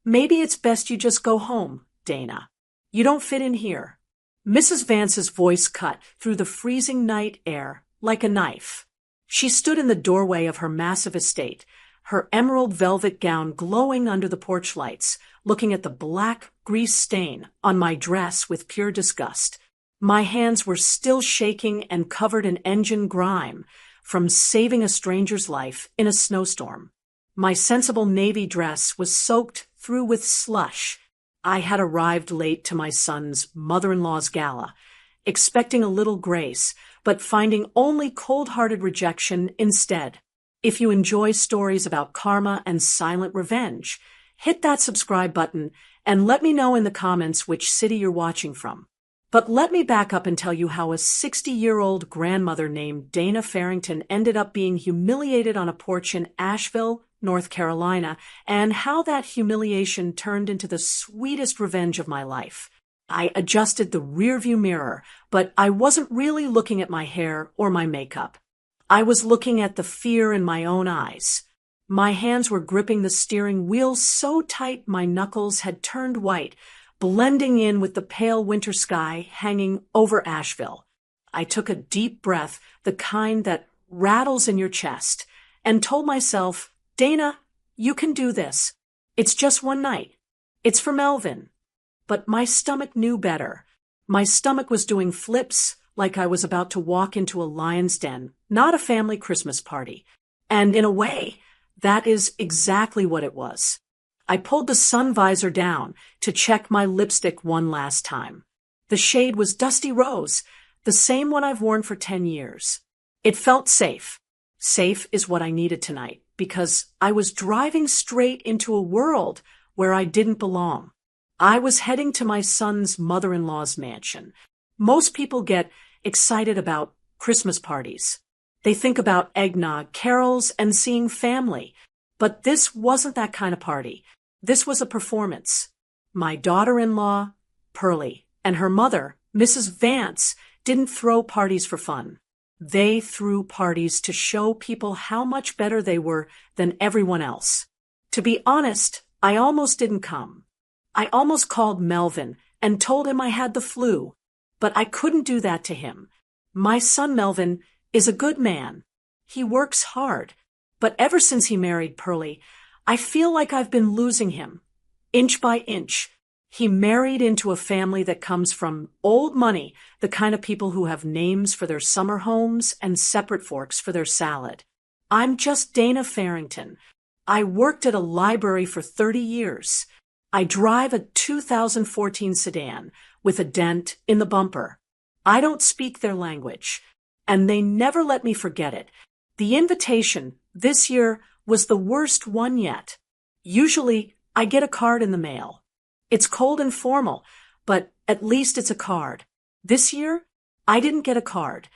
Maybe it's best you just go home, Dana. You don't fit in here. Mrs. Vance's voice cut through the freezing night air like a knife. She stood in the doorway of her massive estate, her emerald velvet gown glowing under the porch lights, looking at the black grease stain on my dress with pure disgust. My hands were still shaking and covered in engine grime from saving a stranger's life in a snowstorm. My sensible navy dress was soaked through with slush. I had arrived late to my son's mother-in-law's gala, expecting a little grace, but finding only cold-hearted rejection instead. If you enjoy stories about karma and silent revenge, hit that subscribe button and let me know in the comments which city you're watching from. But let me back up and tell you how a 60-year-old grandmother named Dana Farrington ended up being humiliated on a porch in Asheville, North Carolina, and how that humiliation turned into the sweetest revenge of my life. I adjusted the rearview mirror, but I wasn't really looking at my hair or my makeup. I was looking at the fear in my own eyes. My hands were gripping the steering wheel so tight my knuckles had turned white, blending in with the pale winter sky hanging over Asheville. I took a deep breath, the kind that rattles in your chest, and told myself, Dana, you can do this. It's just one night. It's for Melvin. But my stomach knew better. My stomach was doing flips like I was about to walk into a lion's den, not a family Christmas party. And in a way, that is exactly what it was. I pulled the sun visor down to check my lipstick one last time. The shade was dusty rose, the same one I've worn for 10 years. It felt safe. Safe is what I needed tonight, because I was driving straight into a world where I didn't belong. I was heading to my son's mother-in-law's mansion. Most people get excited about Christmas parties. They think about eggnog, carols, and seeing family. But this wasn't that kind of party. This was a performance. My daughter-in-law, Pearlie, and her mother, Mrs. Vance, didn't throw parties for fun. They threw parties to show people how much better they were than everyone else. To be honest, I almost didn't come. I almost called Melvin and told him I had the flu, but I couldn't do that to him. My son Melvin is a good man. He works hard, but ever since he married Pearlie, I feel like I've been losing him, inch by inch. He married into a family that comes from old money, the kind of people who have names for their summer homes and separate forks for their salad. I'm just Dana Farrington. I worked at a library for 30 years. I drive a 2014 sedan with a dent in the bumper. I don't speak their language, and they never let me forget it. The invitation this year was the worst one yet. Usually, I get a card in the mail. It's cold and formal, but at least it's a card. This year, I didn't get a card.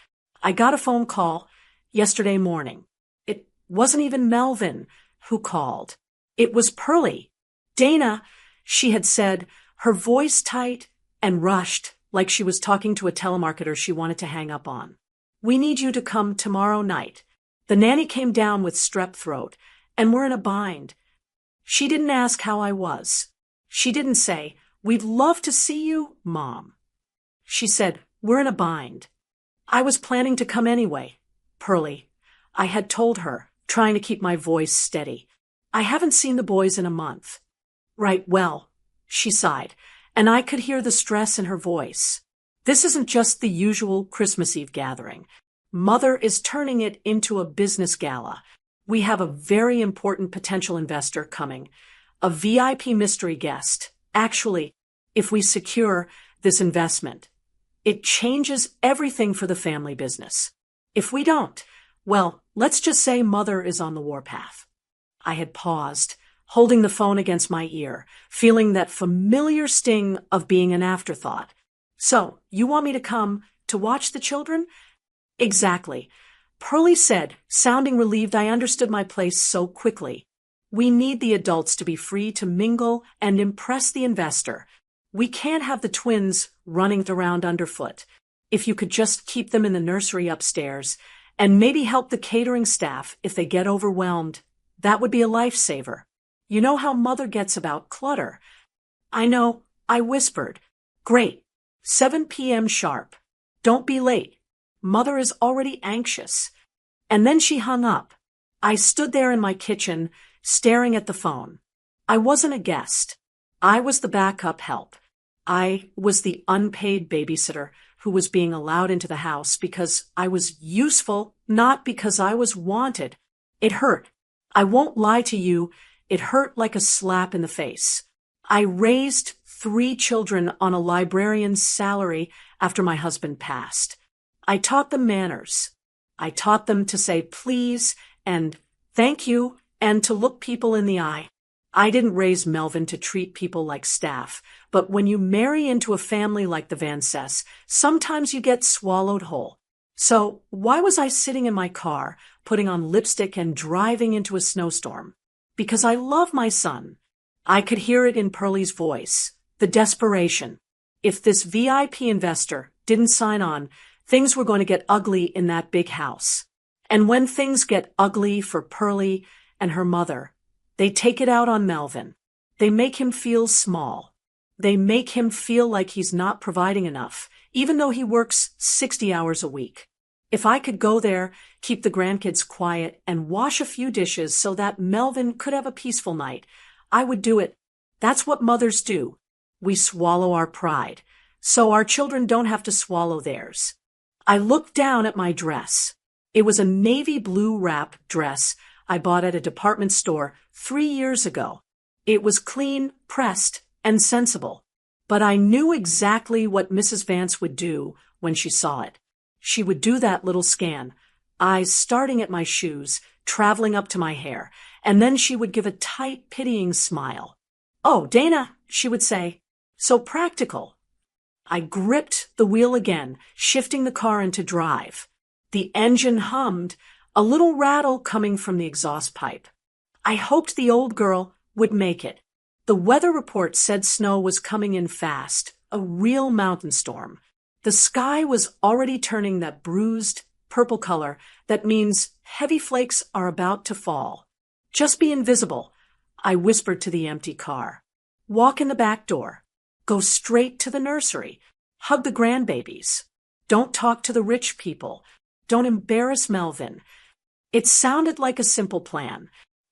I got a phone call yesterday morning. It wasn't even Melvin who called. It was Pearlie. Dana, she had said, her voice tight and rushed like she was talking to a telemarketer she wanted to hang up on. We need you to come tomorrow night. The nanny came down with strep throat, and we're in a bind. She didn't ask how I was. She didn't say, we'd love to see you, Mom. She said, we're in a bind. I was planning to come anyway, Pearlie. I had told her, trying to keep my voice steady. I haven't seen the boys in a month. Right, well, she sighed, and I could hear the stress in her voice. This isn't just the usual Christmas Eve gathering. Mother is turning it into a business gala. We have a very important potential investor coming, a VIP mystery guest. Actually, if we secure this investment, it changes everything for the family business. If we don't, well, let's just say Mother is on the warpath. I had paused, holding the phone against my ear, feeling that familiar sting of being an afterthought. So, you want me to come to watch the children? Exactly. Pearlie said, sounding relieved I understood my place so quickly. We need the adults to be free to mingle and impress the investor. We can't have the twins running around underfoot. If you could just keep them in the nursery upstairs, and maybe help the catering staff if they get overwhelmed, that would be a lifesaver. You know how Mother gets about clutter. I know, I whispered. Great. 7 p.m. sharp. Don't be late. Mother is already anxious. And then she hung up. I stood there in my kitchen, staring at the phone. I wasn't a guest. I was the backup help. I was the unpaid babysitter who was being allowed into the house because I was useful, not because I was wanted. It hurt. I won't lie to you, it hurt like a slap in the face. I raised 3 children on a librarian's salary after my husband passed. I taught them manners. I taught them to say please and thank you and to look people in the eye. I didn't raise Melvin to treat people like staff, but when you marry into a family like the Vances, sometimes you get swallowed whole. So why was I sitting in my car, putting on lipstick and driving into a snowstorm? Because I love my son. I could hear it in Pearlie's voice, the desperation. If this VIP investor didn't sign on, things were going to get ugly in that big house. And when things get ugly for Pearlie and her mother, they take it out on Melvin. They make him feel small. They make him feel like he's not providing enough, even though he works 60 hours a week. If I could go there, keep the grandkids quiet, and wash a few dishes so that Melvin could have a peaceful night, I would do it. That's what mothers do. We swallow our pride, so our children don't have to swallow theirs. I looked down at my dress. It was a navy blue wrap dress I bought at a department store 3 years ago. It was clean, pressed, and sensible. But I knew exactly what Mrs. Vance would do when she saw it. She would do that little scan, eyes starting at my shoes, traveling up to my hair, and then she would give a tight, pitying smile. "Oh, Dana," she would say, "so practical." I gripped the wheel again, shifting the car into drive. The engine hummed, a little rattle coming from the exhaust pipe. I hoped the old girl would make it. The weather report said snow was coming in fast, a real mountain storm. The sky was already turning that bruised, purple color that means heavy flakes are about to fall. "Just be invisible," I whispered to the empty car. "Walk in the back door. Go straight to the nursery. Hug the grandbabies. Don't talk to the rich people. Don't embarrass Melvin." It sounded like a simple plan.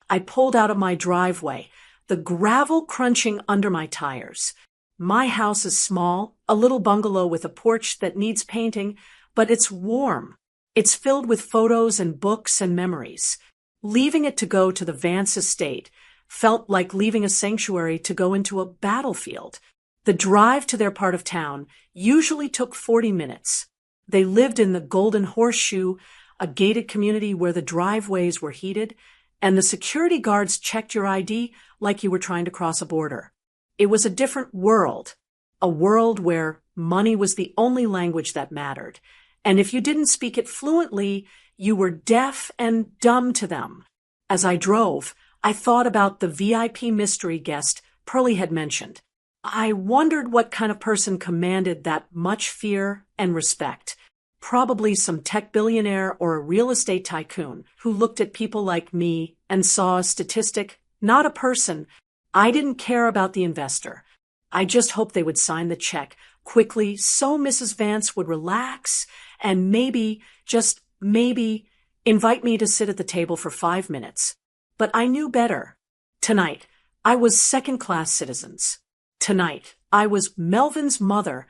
I pulled out of my driveway, the gravel crunching under my tires. My house is small, a little bungalow with a porch that needs painting, but it's warm. It's filled with photos and books and memories. Leaving it to go to the Vance estate felt like leaving a sanctuary to go into a battlefield. The drive to their part of town usually took 40 minutes. They lived in the Golden Horseshoe, a gated community where the driveways were heated, and the security guards checked your ID like you were trying to cross a border. It was a different world, a world where money was the only language that mattered, and if you didn't speak it fluently, you were deaf and dumb to them. As I drove, I thought about the VIP mystery guest Pearlie had mentioned. I wondered what kind of person commanded that much fear and respect. Probably some tech billionaire or a real estate tycoon who looked at people like me and saw a statistic, not a person. I didn't care about the investor. I just hoped they would sign the check quickly so Mrs. Vance would relax and maybe, just maybe, invite me to sit at the table for 5 minutes. But I knew better. Tonight, I was second-class citizens. Tonight, I was Melvin's mother,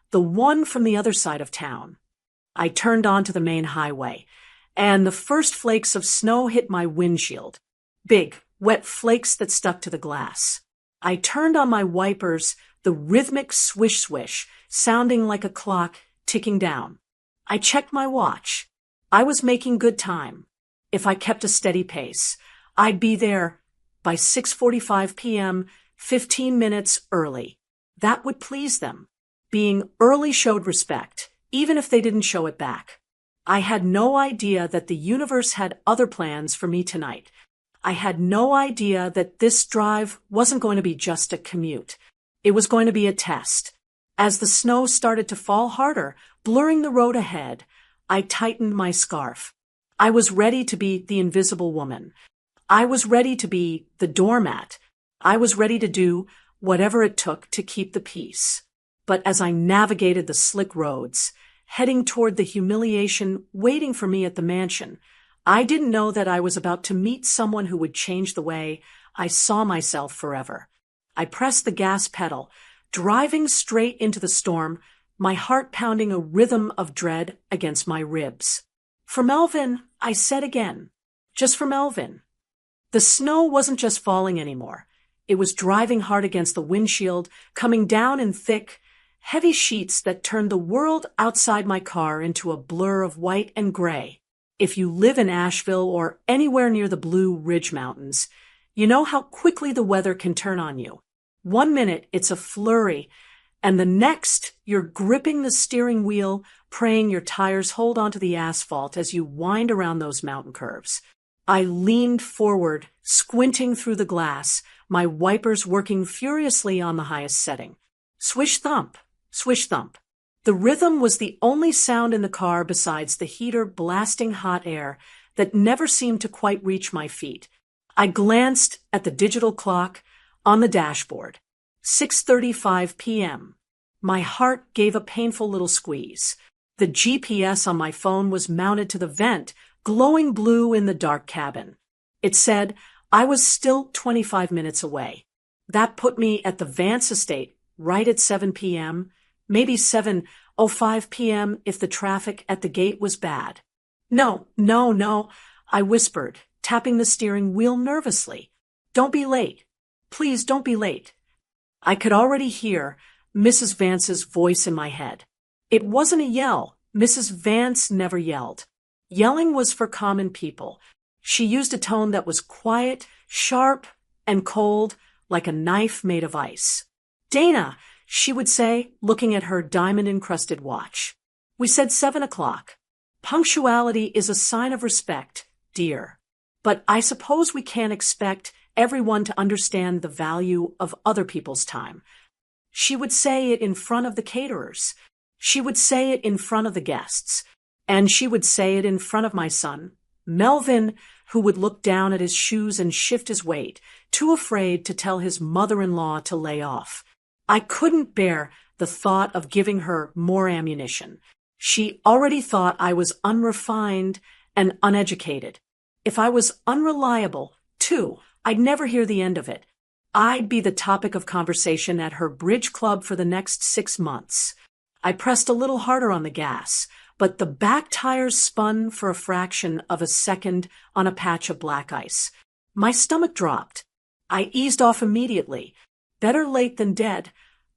the one from the other side of town. I turned onto the main highway, and the first flakes of snow hit my windshield. Big, wet flakes that stuck to the glass. I turned on my wipers, the rhythmic swish-swish, sounding like a clock ticking down. I checked my watch. I was making good time. If I kept a steady pace, I'd be there by 6:45 p.m., 15 minutes early. That would please them. Being early showed respect, even if they didn't show it back. I had no idea that the universe had other plans for me tonight. I had no idea that this drive wasn't going to be just a commute. It was going to be a test. As the snow started to fall harder, blurring the road ahead, I tightened my scarf. I was ready to be the invisible woman. I was ready to be the doormat. I was ready to do whatever it took to keep the peace. But as I navigated the slick roads, heading toward the humiliation waiting for me at the mansion, I didn't know that I was about to meet someone who would change the way I saw myself forever. I pressed the gas pedal, driving straight into the storm, my heart pounding a rhythm of dread against my ribs. For Melvin, I said again. Just for Melvin. The snow wasn't just falling anymore. It was driving hard against the windshield, coming down in thick, heavy sheets that turned the world outside my car into a blur of white and gray. If you live in Asheville or anywhere near the Blue Ridge Mountains, you know how quickly the weather can turn on you. 1 minute, it's a flurry, and the next, you're gripping the steering wheel, praying your tires hold onto the asphalt as you wind around those mountain curves. I leaned forward, squinting through the glass, my wipers working furiously on the highest setting. Swish thump, swish thump. The rhythm was the only sound in the car besides the heater blasting hot air that never seemed to quite reach my feet. I glanced at the digital clock on the dashboard. 6:35 p.m. My heart gave a painful little squeeze. The GPS on my phone was mounted to the vent, glowing blue in the dark cabin. It said I was still 25 minutes away. That put me at the Vance estate right at 7 p.m., maybe 7:05 p.m. if the traffic at the gate was bad. No, I whispered, tapping the steering wheel nervously. Don't be late. Please don't be late. I could already hear Mrs. Vance's voice in my head. It wasn't a yell. Mrs. Vance never yelled. Yelling was for common people. She used a tone that was quiet, sharp, and cold, like a knife made of ice. Dana, she would say, looking at her diamond-encrusted watch. We said 7 o'clock. Punctuality is a sign of respect, dear. But I suppose we can't expect everyone to understand the value of other people's time. She would say it in front of the caterers. She would say it in front of the guests. And she would say it in front of my son, Melvin, who would look down at his shoes and shift his weight, too afraid to tell his mother-in-law to lay off. I couldn't bear the thought of giving her more ammunition. She already thought I was unrefined and uneducated. If I was unreliable, too, I'd never hear the end of it. I'd be the topic of conversation at her bridge club for the next 6 months. I pressed a little harder on the gas, but the back tires spun for a fraction of a second on a patch of black ice. My stomach dropped. I eased off immediately. Better late than dead,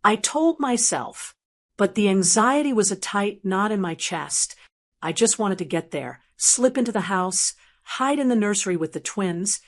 I told myself. But the anxiety was a tight knot in my chest. I just wanted to get there, slip into the house, hide in the nursery with the twins,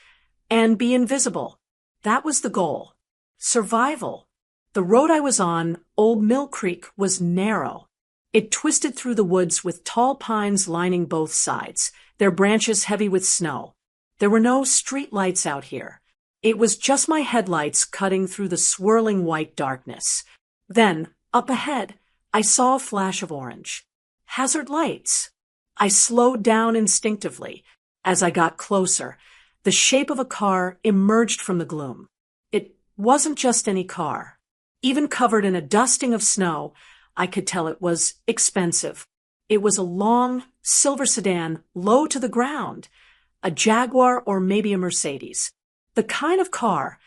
and be invisible. That was the goal. Survival. The road I was on, Old Mill Creek, was narrow. It twisted through the woods with tall pines lining both sides, their branches heavy with snow. There were no street lights out here. It was just my headlights cutting through the swirling white darkness. Then, up ahead, I saw a flash of orange. Hazard lights. I slowed down instinctively. As I got closer, the shape of a car emerged from the gloom. It wasn't just any car. Even covered in a dusting of snow, I could tell it was expensive. It was a long, silver sedan, low to the ground. A Jaguar or maybe a Mercedes. The kind of car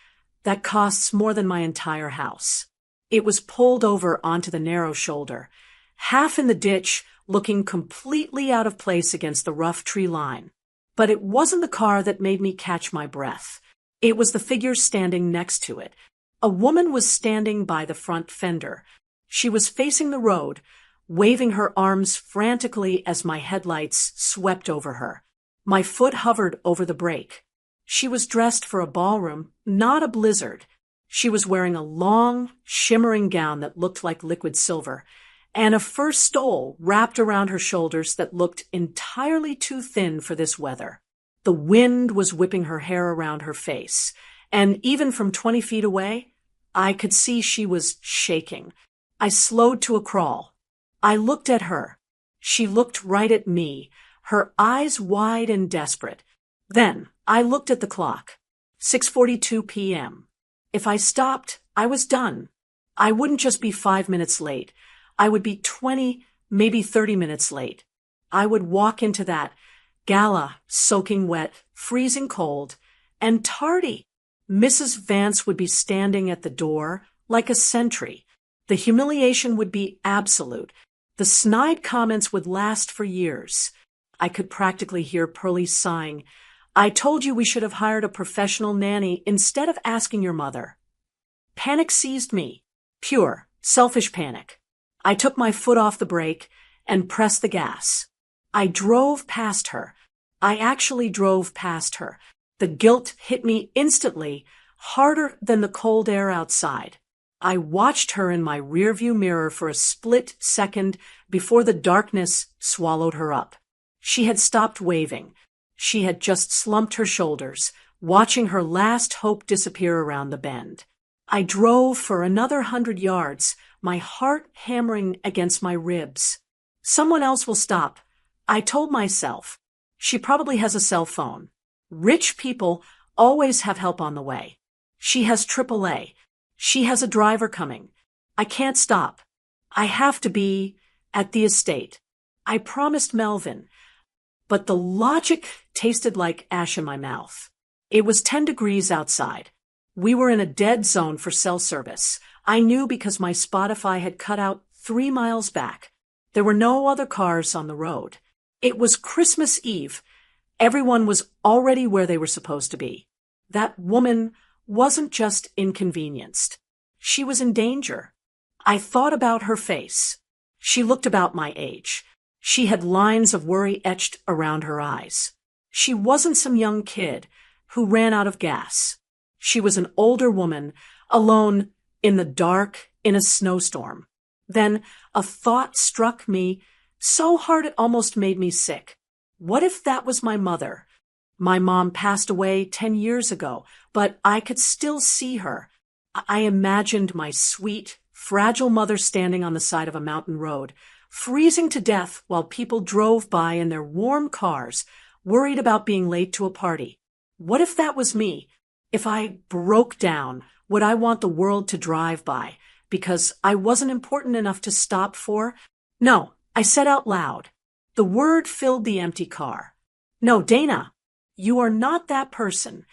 that costs more than my entire house. It was pulled over onto the narrow shoulder, half in the ditch, looking completely out of place against the rough tree line. But it wasn't the car that made me catch my breath. It was the figure standing next to it. A woman was standing by the front fender. She was facing the road, waving her arms frantically as my headlights swept over her. My foot hovered over the brake. She was dressed for a ballroom, not a blizzard. She was wearing a long, shimmering gown that looked like liquid silver, and a fur stole wrapped around her shoulders that looked entirely too thin for this weather. The wind was whipping her hair around her face, and even from 20 feet away, I could see she was shaking. I slowed to a crawl. I looked at her. She looked right at me, her eyes wide and desperate. Then I looked at the clock. 6:42 p.m. If I stopped, I was done. I wouldn't just be 5 minutes late. I would be 20, maybe 30 minutes late. I would walk into that gala, soaking wet, freezing cold, and tardy. Mrs. Vance would be standing at the door like a sentry. The humiliation would be absolute. The snide comments would last for years. I could practically hear Pearlie sighing. I told you we should have hired a professional nanny instead of asking your mother. Panic seized me. Pure, selfish panic. I took my foot off the brake and pressed the gas. I drove past her. I actually drove past her. The guilt hit me instantly, harder than the cold air outside. I watched her in my rearview mirror for a split second before the darkness swallowed her up. She had stopped waving. She had just slumped her shoulders, watching her last hope disappear around the bend. I drove for another 100 yards, my heart hammering against my ribs. Someone else will stop, I told myself. She probably has a cell phone. Rich people always have help on the way. She has AAA. She has a driver coming. I can't stop. I have to be at the estate. I promised Melvin. But the logic tasted like ash in my mouth. It was 10 degrees outside. We were in a dead zone for cell service. I knew because my Spotify had cut out 3 miles back. There were no other cars on the road. It was Christmas Eve. Everyone was already where they were supposed to be. That woman wasn't just inconvenienced. She was in danger. I thought about her face. She looked about my age. She had lines of worry etched around her eyes. She wasn't some young kid who ran out of gas. She was an older woman, alone in the dark in a snowstorm. Then a thought struck me so hard it almost made me sick. What if that was my mother? My mom passed away 10 years ago, but I could still see her. I imagined my sweet, fragile mother standing on the side of a mountain road, freezing to death while people drove by in their warm cars, worried about being late to a party. What if that was me? If I broke down, would I want the world to drive by because I wasn't important enough to stop for? No, I said out loud. The word filled the empty car. No, Dana, you are not that person.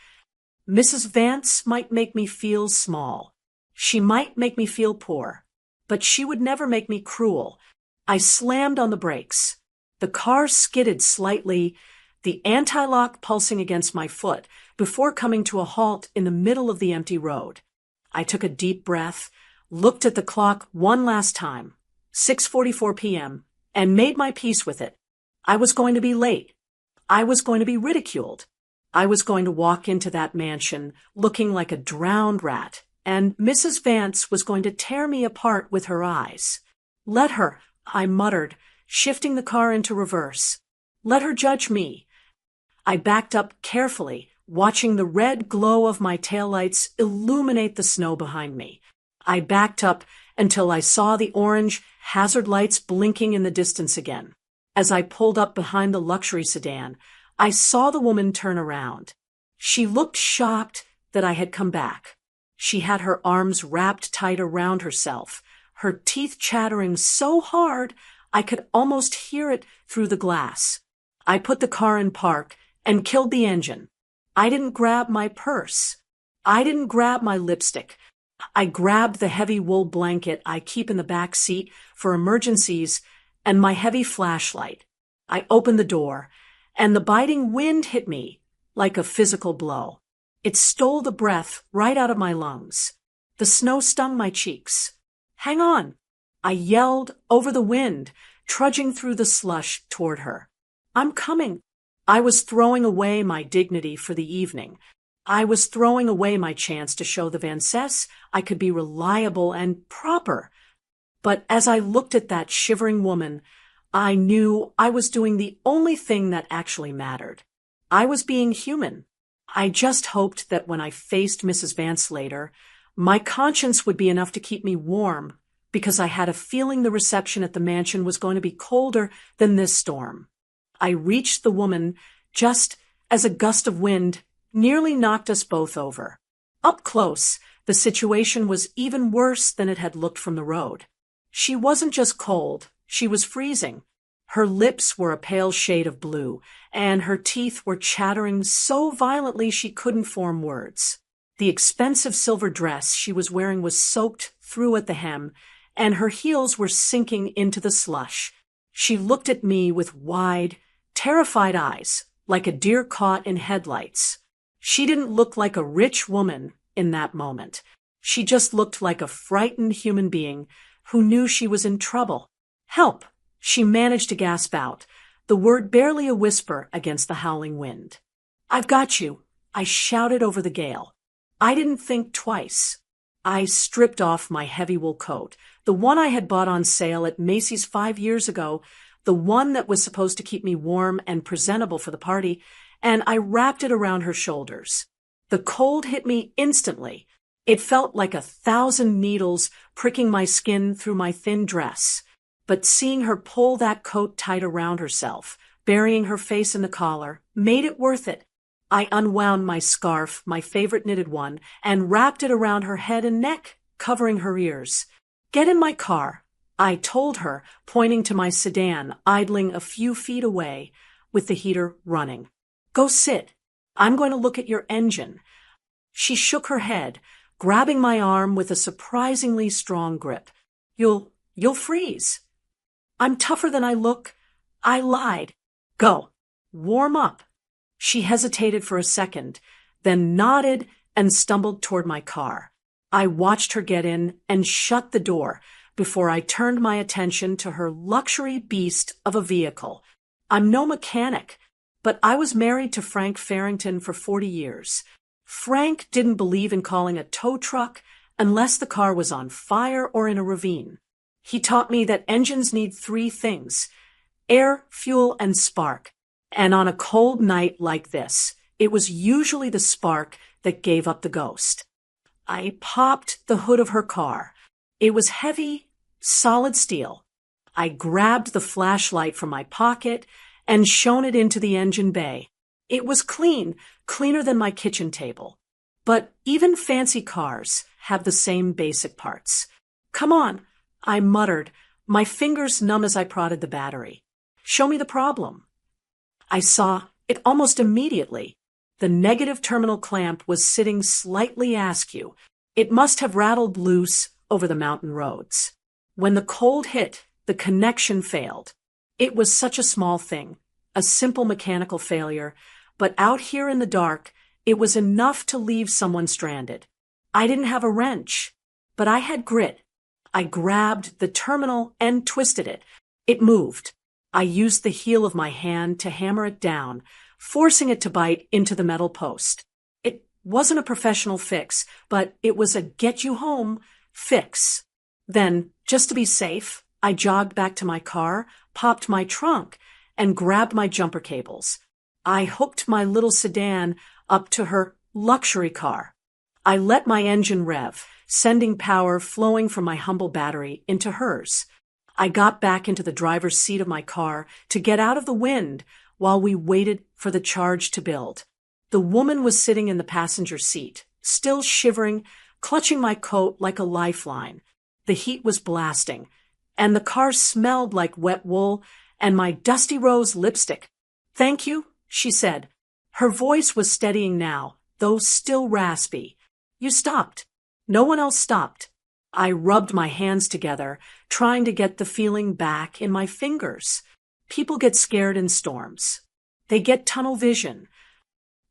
Mrs. Vance might make me feel small. She might make me feel poor, but she would never make me cruel. I slammed on the brakes. The car skidded slightly, the anti-lock pulsing against my foot, before coming to a halt in the middle of the empty road. I took a deep breath, looked at the clock one last time, 6:44 p.m., and made my peace with it. I was going to be late. I was going to be ridiculed. I was going to walk into that mansion looking like a drowned rat, and Mrs. Vance was going to tear me apart with her eyes. Let her, I muttered, shifting the car into reverse. Let her judge me. I backed up carefully, watching the red glow of my taillights illuminate the snow behind me. I backed up until I saw the orange hazard lights blinking in the distance again. As I pulled up behind the luxury sedan, I saw the woman turn around. She looked shocked that I had come back. She had her arms wrapped tight around herself, her teeth chattering so hard I could almost hear it through the glass. I put the car in park and killed the engine. I didn't grab my purse. I didn't grab my lipstick. I grabbed the heavy wool blanket I keep in the back seat for emergencies and my heavy flashlight. I opened the door, and the biting wind hit me like a physical blow. It stole the breath right out of my lungs. The snow stung my cheeks. Hang on! I yelled over the wind, trudging through the slush toward her. I'm coming. I was throwing away my dignity for the evening. I was throwing away my chance to show the Vances I could be reliable and proper. But as I looked at that shivering woman, I knew I was doing the only thing that actually mattered. I was being human. I just hoped that when I faced Mrs. Vance later, my conscience would be enough to keep me warm, because I had a feeling the reception at the mansion was going to be colder than this storm. I reached the woman just as a gust of wind nearly knocked us both over. Up close, the situation was even worse than it had looked from the road. She wasn't just cold, she was freezing. Her lips were a pale shade of blue, and her teeth were chattering so violently she couldn't form words. The expensive silver dress she was wearing was soaked through at the hem, and her heels were sinking into the slush. She looked at me with wide, terrified eyes, like a deer caught in headlights. She didn't look like a rich woman in that moment. She just looked like a frightened human being who knew she was in trouble. "Help!" she managed to gasp out, the word barely a whisper against the howling wind. "I've got you," I shouted over the gale. I didn't think twice. I stripped off my heavy wool coat, the one I had bought on sale at Macy's 5 years ago, the one that was supposed to keep me warm and presentable for the party, and I wrapped it around her shoulders. The cold hit me instantly. It felt like 1,000 needles pricking my skin through my thin dress. But seeing her pull that coat tight around herself, burying her face in the collar, made it worth it. I unwound my scarf, my favorite knitted one, and wrapped it around her head and neck, covering her ears. "Get in my car," I told her, pointing to my sedan idling a few feet away with the heater running. "Go sit. I'm going to look at your engine." She shook her head, grabbing my arm with a surprisingly strong grip. You'll freeze." "I'm tougher than I look." I lied. "Go. Warm up." She hesitated for a second, then nodded and stumbled toward my car. I watched her get in and shut the door before I turned my attention to her luxury beast of a vehicle. I'm no mechanic, but I was married to Frank Farrington for 40 years. Frank didn't believe in calling a tow truck unless the car was on fire or in a ravine. He taught me that engines need 3 things: air, fuel, and spark. And on a cold night like this, it was usually the spark that gave up the ghost. I popped the hood of her car. It was heavy, solid steel. I grabbed the flashlight from my pocket and shone it into the engine bay. It was clean, cleaner than my kitchen table. But even fancy cars have the same basic parts. "Come on," I muttered, my fingers numb as I prodded the battery. "Show me the problem." I saw it almost immediately. The negative terminal clamp was sitting slightly askew. It must have rattled loose over the mountain roads. When the cold hit, the connection failed. It was such a small thing, a simple mechanical failure, but out here in the dark, it was enough to leave someone stranded. I didn't have a wrench, but I had grit. I grabbed the terminal and twisted it. It moved. I used the heel of my hand to hammer it down, forcing it to bite into the metal post. It wasn't a professional fix, but it was a get-you-home fix. Then, just to be safe, I jogged back to my car, popped my trunk, and grabbed my jumper cables. I hooked my little sedan up to her luxury car. I let my engine rev, sending power flowing from my humble battery into hers. I got back into the driver's seat of my car to get out of the wind while we waited for the charge to build. The woman was sitting in the passenger seat, still shivering, clutching my coat like a lifeline. The heat was blasting, and the car smelled like wet wool and my dusty rose lipstick. "Thank you," she said. Her voice was steadying now, though still raspy. "You stopped. No one else stopped." I rubbed my hands together, trying to get the feeling back in my fingers. People get scared in storms. They get tunnel vision.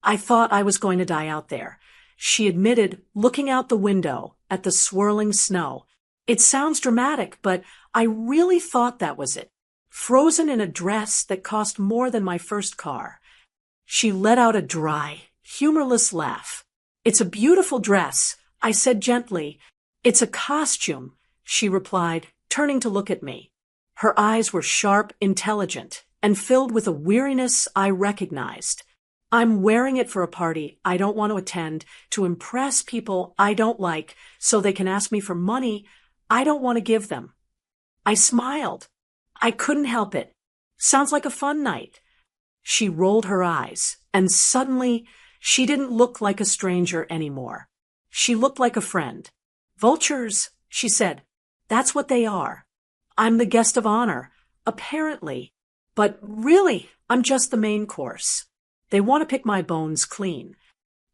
I thought I was going to die out there, she admitted, looking out the window at the swirling snow. "It sounds dramatic, but I really thought that was it. Frozen in a dress that cost more than my first car." She let out a dry, humorless laugh. "It's a beautiful dress," I said gently. "It's a costume," she replied, turning to look at me. Her eyes were sharp, intelligent, and filled with a weariness I recognized. "I'm wearing it for a party I don't want to attend, to impress people I don't like, so they can ask me for money I don't want to give them." I smiled. I couldn't help it. "Sounds like a fun night." She rolled her eyes, and suddenly she didn't look like a stranger anymore. She looked like a friend. Vultures, she said. That's what they are. I'm the guest of honor, apparently. But really, I'm just the main course. They want to pick my bones clean.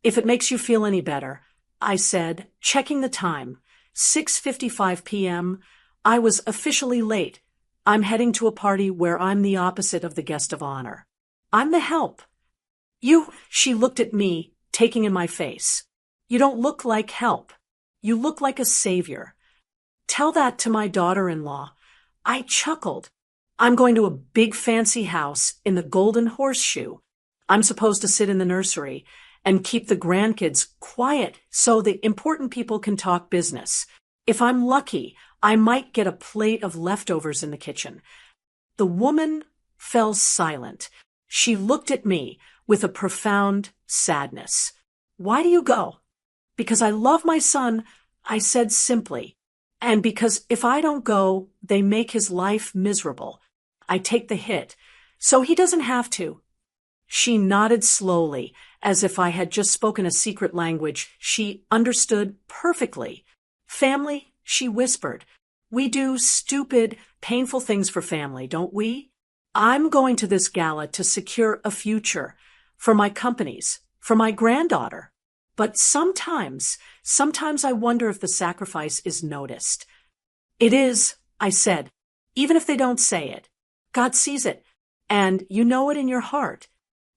If it makes you feel any better, I said, checking the time. 6:55 p.m. I was officially late. I'm heading to a party where I'm the opposite of the guest of honor. I'm the help. She looked at me, taking in my face. You don't look like help. You look like a savior. Tell that to my daughter-in-law. I chuckled. I'm going to a big fancy house in the Golden Horseshoe. I'm supposed to sit in the nursery and keep the grandkids quiet so the important people can talk business. If I'm lucky, I might get a plate of leftovers in the kitchen. The woman fell silent. She looked at me with a profound sadness. Why do you go? Because I love my son, I said simply. And because if I don't go, they make his life miserable. I take the hit, so he doesn't have to. She nodded slowly, as if I had just spoken a secret language she understood perfectly. Family, she whispered. We do stupid, painful things for family, don't we? I'm going to this gala to secure a future for my companies, for my granddaughter. But sometimes I wonder if the sacrifice is noticed. It is, I said, even if they don't say it. God sees it, and you know it in your heart.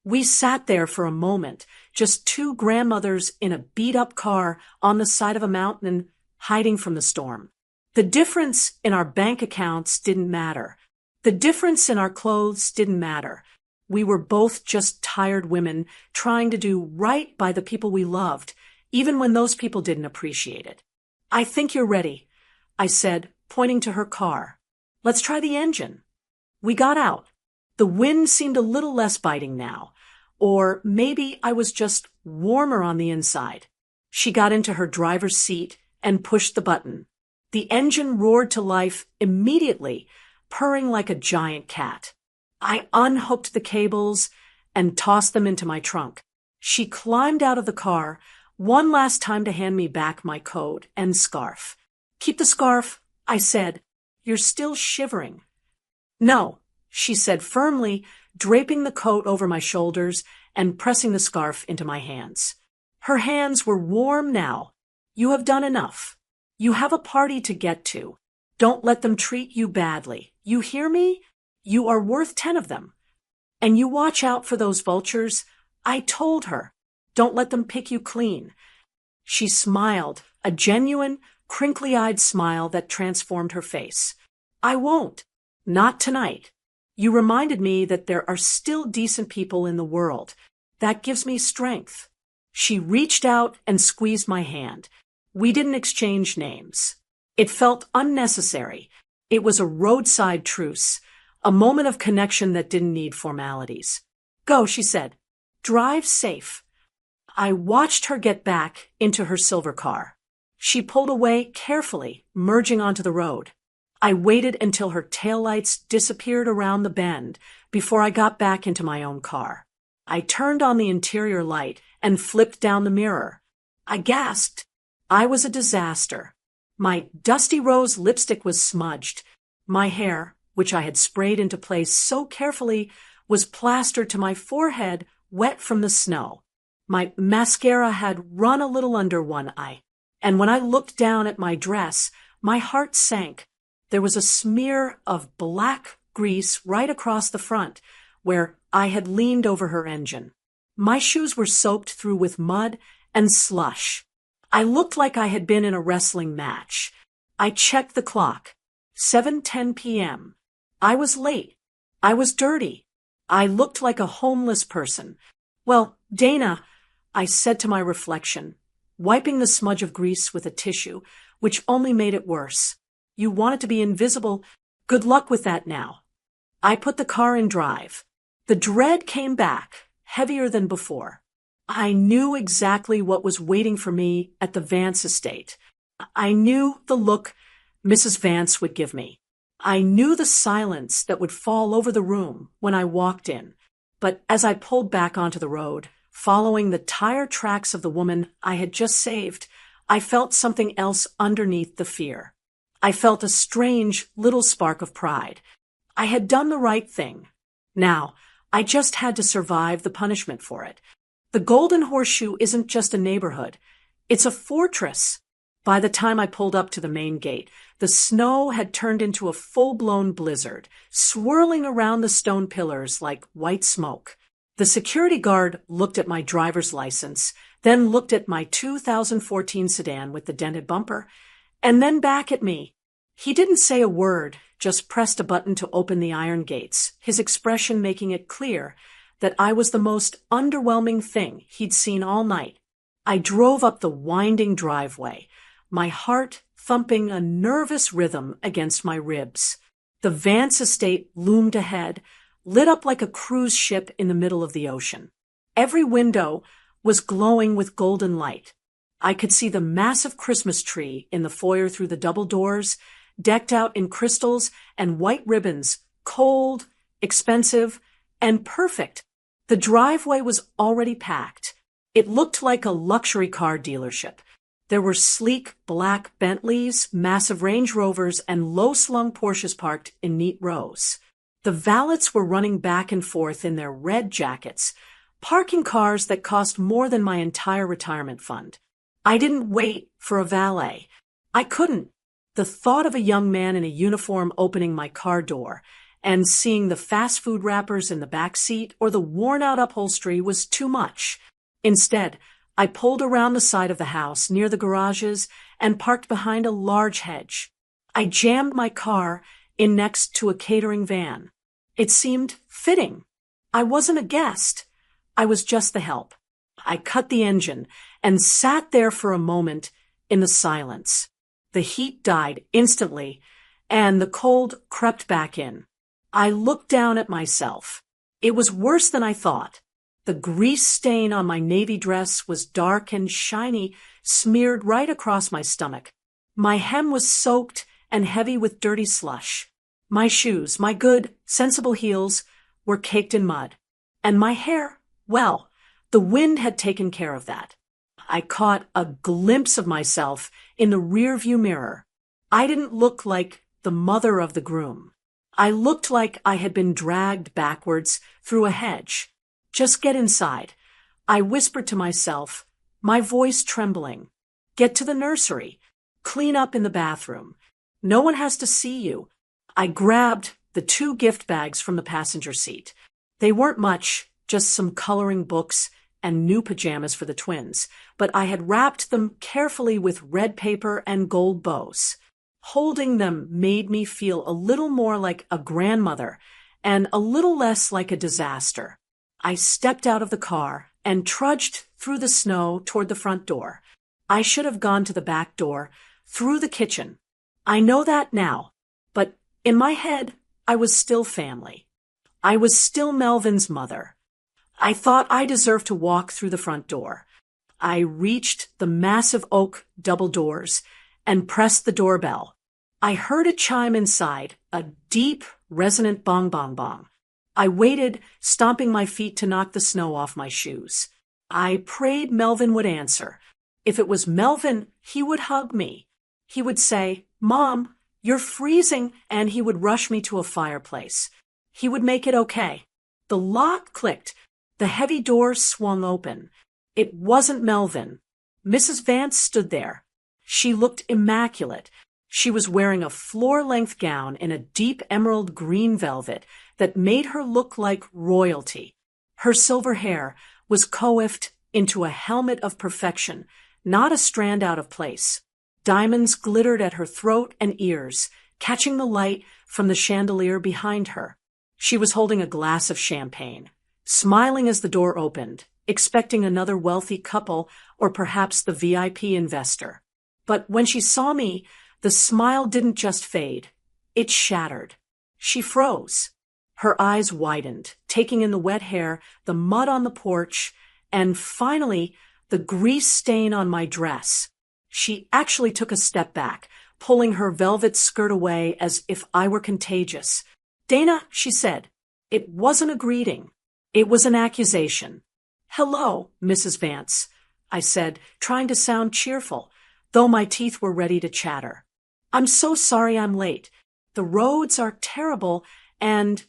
We sat there for a moment, just two grandmothers in a beat-up car on the side of a mountain, hiding from the storm. The difference in our bank accounts didn't matter. The difference in our clothes didn't matter. We were both just tired women trying to do right by the people we loved, even when those people didn't appreciate it. I think you're ready, I said, pointing to her car. Let's try the engine. We got out. The wind seemed a little less biting now, or maybe I was just warmer on the inside. She got into her driver's seat and pushed the button. The engine roared to life immediately, purring like a giant cat. I unhooked the cables and tossed them into my trunk. She climbed out of the car one last time to hand me back my coat and scarf. Keep the scarf, I said. You're still shivering. No, she said firmly, draping the coat over my shoulders and pressing the scarf into my hands. Her hands were warm now. You have done enough. You have a party to get to. Don't let them treat you badly. You hear me? You are worth 10 of them. And you watch out for those vultures. I told her. Don't let them pick you clean. She smiled, a genuine, crinkly-eyed smile that transformed her face. I won't. Not tonight. You reminded me that there are still decent people in the world. That gives me strength. She reached out and squeezed my hand. We didn't exchange names. It felt unnecessary. It was a roadside truce, a moment of connection that didn't need formalities. Go, she said. Drive safe. I watched her get back into her silver car. She pulled away carefully, merging onto the road. I waited until her taillights disappeared around the bend before I got back into my own car. I turned on the interior light and flipped down the mirror. I gasped. I was a disaster. My dusty rose lipstick was smudged. My hair, which I had sprayed into place so carefully, was plastered to my forehead, wet from the snow. My mascara had run a little under one eye, and when I looked down at my dress, my heart sank. There was a smear of black grease right across the front, where I had leaned over her engine. My shoes were soaked through with mud and slush. I looked like I had been in a wrestling match. I checked the clock. 7:10 p.m. I was late. I was dirty. I looked like a homeless person. Well, Dana, I said to my reflection, wiping the smudge of grease with a tissue, which only made it worse. You wanted to be invisible. Good luck with that now. I put the car in drive. The dread came back, heavier than before. I knew exactly what was waiting for me at the Vance estate. I knew the look Mrs. Vance would give me. I knew the silence that would fall over the room when I walked in. But as I pulled back onto the road, following the tire tracks of the woman I had just saved, I felt something else underneath the fear. I felt a strange little spark of pride. I had done the right thing. Now, I just had to survive the punishment for it. The Golden Horseshoe isn't just a neighborhood. It's a fortress. By the time I pulled up to the main gate, the snow had turned into a full-blown blizzard, swirling around the stone pillars like white smoke. The security guard looked at my driver's license, then looked at my 2014 sedan with the dented bumper, and then back at me. He didn't say a word, just pressed a button to open the iron gates, his expression making it clear that I was the most underwhelming thing he'd seen all night. I drove up the winding driveway, my heart thumping a nervous rhythm against my ribs. The Vance estate loomed ahead, lit up like a cruise ship in the middle of the ocean. Every window was glowing with golden light. I could see the massive Christmas tree in the foyer through the double doors, decked out in crystals and white ribbons, cold, expensive, and perfect. The driveway was already packed. It looked like a luxury car dealership. There were sleek black Bentleys, massive Range Rovers, and low-slung Porsches parked in neat rows. The valets were running back and forth in their red jackets, parking cars that cost more than my entire retirement fund. I didn't wait for a valet. I couldn't. The thought of a young man in a uniform opening my car door and seeing the fast food wrappers in the back seat or the worn-out upholstery was too much. Instead, I pulled around the side of the house near the garages and parked behind a large hedge. I jammed my car in next to a catering van. It seemed fitting. I wasn't a guest. I was just the help. I cut the engine and sat there for a moment in the silence. The heat died instantly, and the cold crept back in. I looked down at myself. It was worse than I thought. The grease stain on my navy dress was dark and shiny, smeared right across my stomach. My hem was soaked and heavy with dirty slush. My shoes, my good, sensible heels, were caked in mud. And my hair, well, the wind had taken care of that. I caught a glimpse of myself in the rearview mirror. I didn't look like the mother of the groom. I looked like I had been dragged backwards through a hedge. Just get inside. I whispered to myself, my voice trembling. Get to the nursery. Clean up in the bathroom. No one has to see you. I grabbed the 2 gift bags from the passenger seat. They weren't much, just some coloring books and new pajamas for the twins, but I had wrapped them carefully with red paper and gold bows. Holding them made me feel a little more like a grandmother and a little less like a disaster. I stepped out of the car and trudged through the snow toward the front door. I should have gone to the back door, through the kitchen. I know that now, but in my head, I was still family. I was still Melvin's mother. I thought I deserved to walk through the front door. I reached the massive oak double doors and pressed the doorbell. I heard a chime inside, a deep, resonant bong bong bong. I waited, stomping my feet to knock the snow off my shoes. I prayed Melvin would answer. If it was Melvin, he would hug me. He would say, "Mom, you're freezing," and he would rush me to a fireplace. He would make it okay. The lock clicked. The heavy door swung open. It wasn't Melvin. Mrs. Vance stood there. She looked immaculate. She was wearing a floor-length gown in a deep emerald green velvet that made her look like royalty. Her silver hair was coiffed into a helmet of perfection, not a strand out of place. Diamonds glittered at her throat and ears, catching the light from the chandelier behind her. She was holding a glass of champagne, smiling as the door opened, expecting another wealthy couple or perhaps the VIP investor. But when she saw me, the smile didn't just fade. It shattered. She froze. Her eyes widened, taking in the wet hair, the mud on the porch, and finally, the grease stain on my dress. She actually took a step back, pulling her velvet skirt away as if I were contagious. "Dana," she said. It wasn't a greeting. It was an accusation. "Hello, Mrs. Vance," I said, trying to sound cheerful, though my teeth were ready to chatter. "I'm so sorry I'm late. The roads are terrible and—"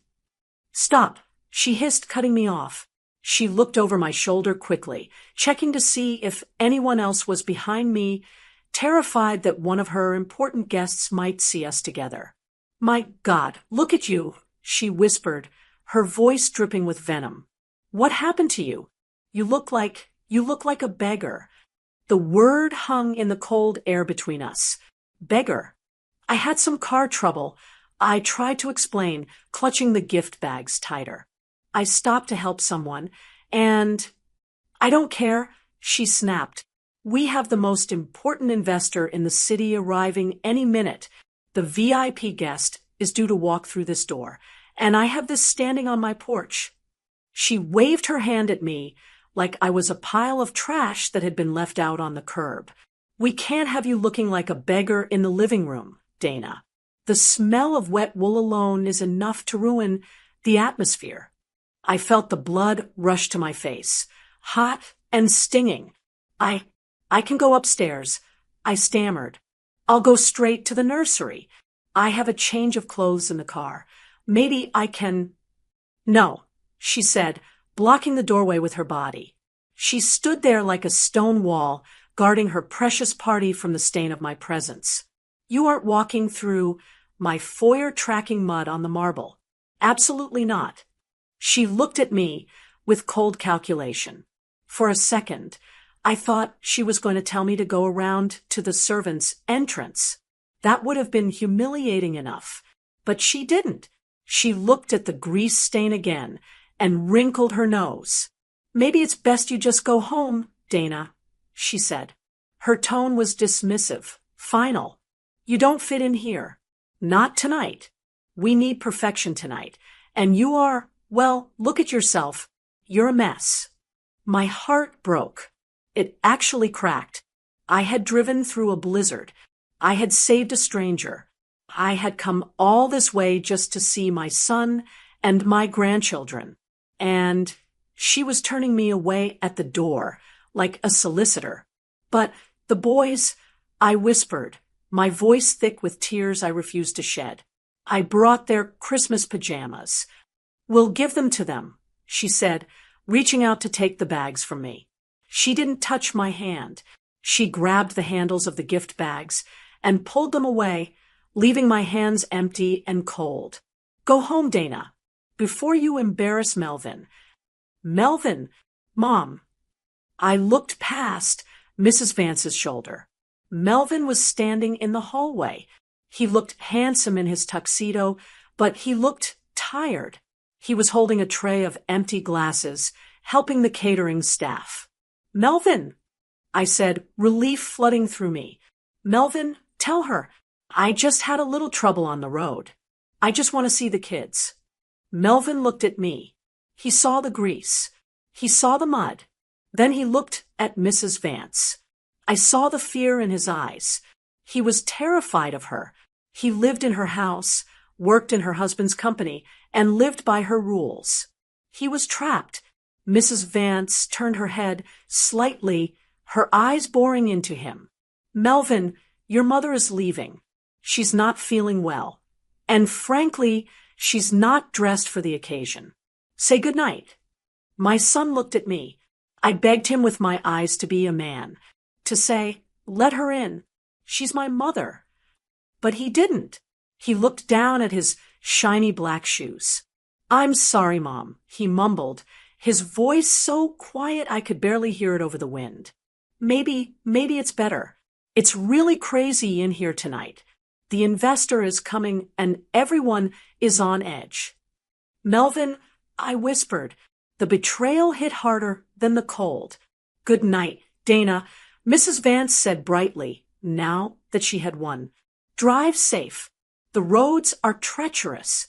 "Stop," she hissed, cutting me off. She looked over my shoulder quickly, checking to see if anyone else was behind me, terrified that one of her important guests might see us together. "My God, look at you," she whispered, her voice dripping with venom. "What happened to you? You look like a beggar." The word hung in the cold air between us. Beggar. "I had some car trouble," I tried to explain, clutching the gift bags tighter. "I stopped to help someone, and—" "I don't care," she snapped. "We have the most important investor in the city arriving any minute. The VIP guest is due to walk through this door, and I have this standing on my porch." She waved her hand at me like I was a pile of trash that had been left out on the curb. "We can't have you looking like a beggar in the living room, Dana. The smell of wet wool alone is enough to ruin the atmosphere." I felt the blood rush to my face, hot and stinging. I can go upstairs," I stammered. "I'll go straight to the nursery. I have a change of clothes in the car. Maybe I can—" "No," she said, blocking the doorway with her body. She stood there like a stone wall, guarding her precious party from the stain of my presence. "You aren't walking through my foyer tracking mud on the marble. Absolutely not." She looked at me with cold calculation. For a second, I thought she was going to tell me to go around to the servants' entrance. That would have been humiliating enough. But she didn't. She looked at the grease stain again and wrinkled her nose. "Maybe it's best you just go home, Dana," she said. Her tone was dismissive, final. "You don't fit in here. Not tonight. We need perfection tonight. And you are, well, look at yourself. You're a mess." My heart broke. It actually cracked. I had driven through a blizzard. I had saved a stranger. I had come all this way just to see my son and my grandchildren. And she was turning me away at the door, like a solicitor. "But the boys," I whispered, my voice thick with tears I refused to shed. "I brought their Christmas pajamas." "We'll give them to them," she said, reaching out to take the bags from me. She didn't touch my hand. She grabbed the handles of the gift bags and pulled them away, leaving my hands empty and cold. "Go home, Dana, before you embarrass Melvin." "Melvin? Mom." I looked past Mrs. Vance's shoulder. Melvin was standing in the hallway. He looked handsome in his tuxedo, but he looked tired. He was holding a tray of empty glasses, helping the catering staff. "Melvin," I said, relief flooding through me. "Melvin, tell her, I just had a little trouble on the road. I just want to see the kids." Melvin looked at me. He saw the grease. He saw the mud. Then he looked at Mrs. Vance. I saw the fear in his eyes. He was terrified of her. He lived in her house, worked in her husband's company, and lived by her rules. He was trapped. Mrs. Vance turned her head slightly, her eyes boring into him. "Melvin, your mother is leaving. She's not feeling well. And frankly, she's not dressed for the occasion. Say good night." My son looked at me. I begged him with my eyes to be a man, to say, "Let her in. She's my mother." But he didn't. He looked down at his shiny black shoes. "I'm sorry, Mom," he mumbled, his voice so quiet I could barely hear it over the wind. Maybe it's better. It's really crazy in here tonight. The investor is coming and everyone is on edge." "Melvin," I whispered. The betrayal hit harder than the cold. "Good night, Dana," Mrs. Vance said brightly, now that she had won. "Drive safe. The roads are treacherous."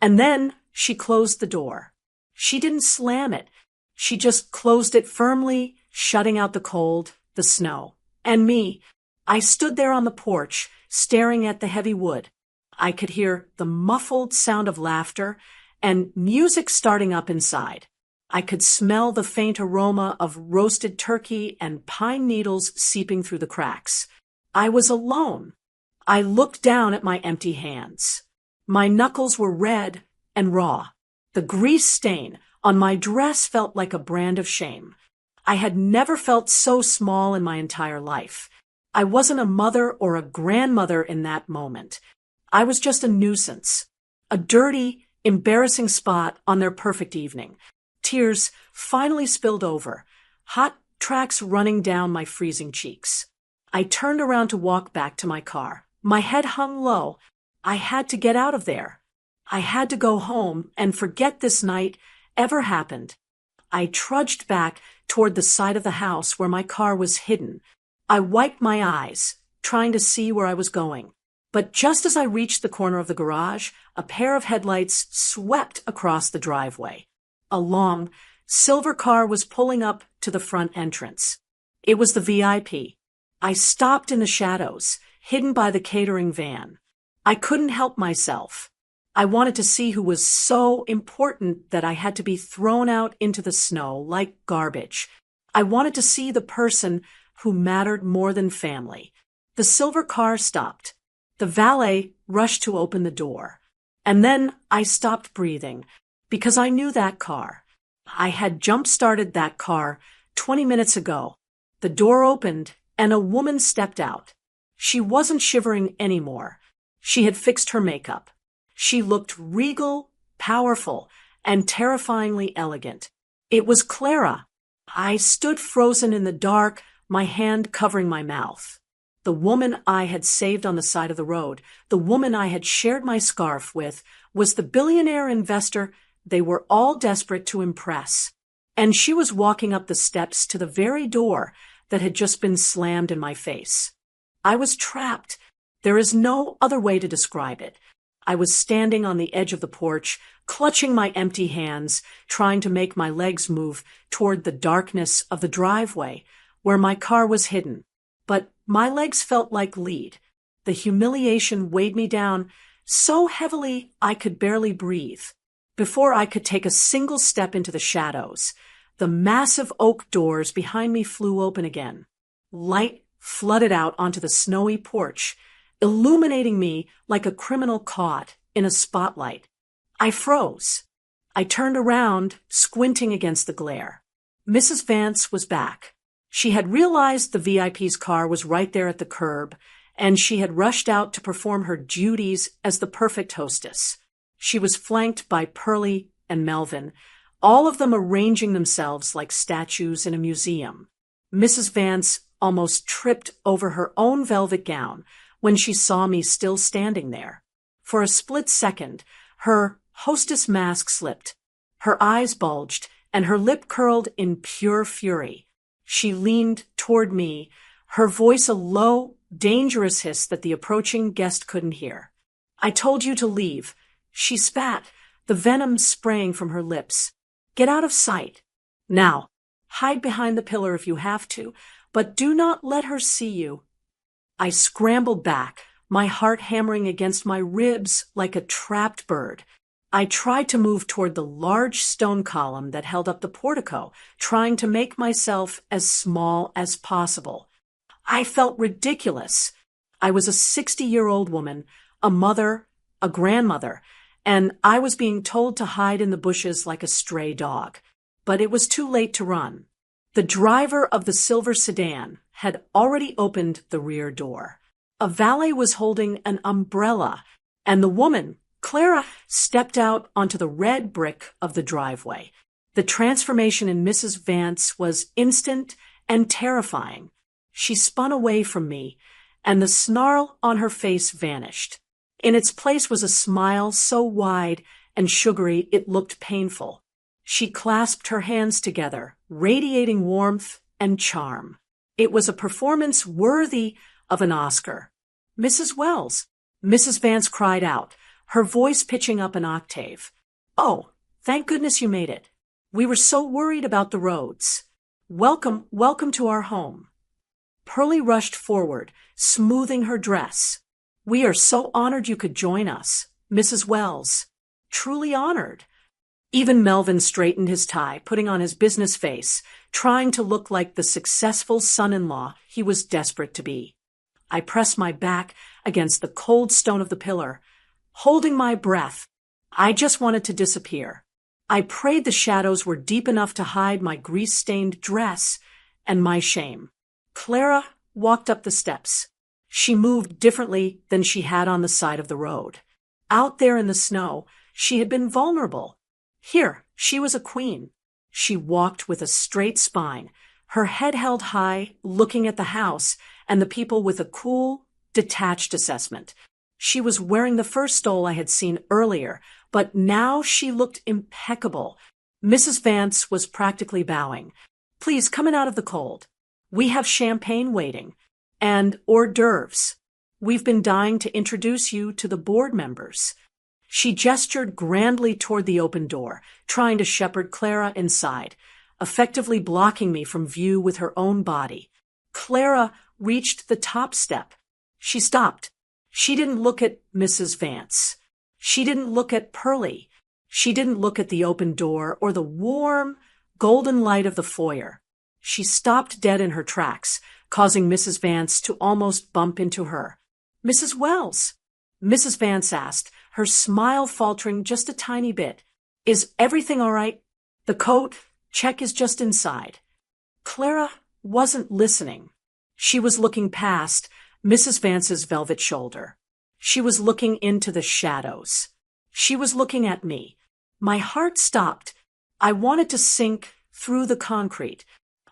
And then she closed the door. She didn't slam it. She just closed it firmly, shutting out the cold, the snow, and me. I stood there on the porch, staring at the heavy wood. I could hear the muffled sound of laughter and music starting up inside. I could smell the faint aroma of roasted turkey and pine needles seeping through the cracks. I was alone. I looked down at my empty hands. My knuckles were red and raw. The grease stain on my dress felt like a brand of shame. I had never felt so small in my entire life. I wasn't a mother or a grandmother in that moment. I was just a nuisance. A dirty, embarrassing spot on their perfect evening. Tears finally spilled over, hot tracks running down my freezing cheeks. I turned around to walk back to my car. My head hung low. I had to get out of there. I had to go home and forget this night ever happened. I trudged back toward the side of the house where my car was hidden. I wiped my eyes, trying to see where I was going. But just as I reached the corner of the garage, a pair of headlights swept across the driveway. A long, silver car was pulling up to the front entrance. It was the VIP. I stopped in the shadows, hidden by the catering van. I couldn't help myself. I wanted to see who was so important that I had to be thrown out into the snow like garbage. I wanted to see the person who mattered more than family. The silver car stopped. The valet rushed to open the door. And then I stopped breathing because I knew that car. I had jump-started that car 20 minutes ago. The door opened and a woman stepped out. She wasn't shivering anymore. She had fixed her makeup. She looked regal, powerful, and terrifyingly elegant. It was Clara. I stood frozen in the dark, my hand covering my mouth. The woman I had saved on the side of the road, the woman I had shared my scarf with, was the billionaire investor they were all desperate to impress. And she was walking up the steps to the very door that had just been slammed in my face. I was trapped. There is no other way to describe it. I was standing on the edge of the porch, clutching my empty hands, trying to make my legs move toward the darkness of the driveway where my car was hidden. But my legs felt like lead. The humiliation weighed me down so heavily I could barely breathe. Before I could take a single step into the shadows, the massive oak doors behind me flew open again. Light flooded out onto the snowy porch, illuminating me like a criminal caught in a spotlight. I froze. I turned around, squinting against the glare. Mrs. Vance was back. She had realized the VIP's car was right there at the curb, and she had rushed out to perform her duties as the perfect hostess. She was flanked by Pearlie and Melvin, all of them arranging themselves like statues in a museum. Mrs. Vance almost tripped over her own velvet gown when she saw me still standing there. For a split second, her hostess mask slipped. Her eyes bulged, and her lip curled in pure fury. She leaned toward me, her voice a low, dangerous hiss that the approaching guest couldn't hear. "I told you to leave." She spat, the venom spraying from her lips. "Get out of sight. Now, hide behind the pillar if you have to, but do not let her see you." I scrambled back, my heart hammering against my ribs like a trapped bird. I tried to move toward the large stone column that held up the portico, trying to make myself as small as possible. I felt ridiculous. I was a 60-year-old woman, a mother, a grandmother, and I was being told to hide in the bushes like a stray dog. But it was too late to run. The driver of the silver sedan had already opened the rear door. A valet was holding an umbrella, and the woman, Clara, stepped out onto the red brick of the driveway. The transformation in Mrs. Vance was instant and terrifying. She spun away from me, and the snarl on her face vanished. In its place was a smile so wide and sugary it looked painful. She clasped her hands together, radiating warmth and charm. It was a performance worthy of an Oscar. "Mrs. Wells," Mrs. Vance cried out, her voice pitching up an octave. "Oh, thank goodness you made it. We were so worried about the roads. Welcome to our home." Pearlie rushed forward, smoothing her dress. "We are so honored you could join us, Mrs. Wells." "Truly honored." Even Melvin straightened his tie, putting on his business face, trying to look like the successful son-in-law he was desperate to be. I pressed my back against the cold stone of the pillar, holding my breath. I just wanted to disappear. I prayed the shadows were deep enough to hide my grease-stained dress and my shame. Clara walked up the steps. She moved differently than she had on the side of the road. Out there in the snow, she had been vulnerable. Here, she was a queen. She walked with a straight spine, her head held high, looking at the house and the people with a cool, detached assessment. She was wearing the fur stole I had seen earlier, but now she looked impeccable. Mrs. Vance was practically bowing. "Please come in out of the cold. We have champagne waiting. And hors d'oeuvres. We've been dying to introduce you to the board members." She gestured grandly toward the open door, trying to shepherd Clara inside, effectively blocking me from view with her own body. Clara reached the top step. She stopped. She didn't look at Mrs. Vance. She didn't look at Pearlie. She didn't look at the open door or the warm, golden light of the foyer. She stopped dead in her tracks, causing Mrs. Vance to almost bump into her. "Mrs. Wells," Mrs. Vance asked, her smile faltering just a tiny bit. "Is everything all right? The coat check is just inside." Clara wasn't listening. She was looking past Mrs. Vance's velvet shoulder. She was looking into the shadows. She was looking at me. My heart stopped. I wanted to sink through the concrete.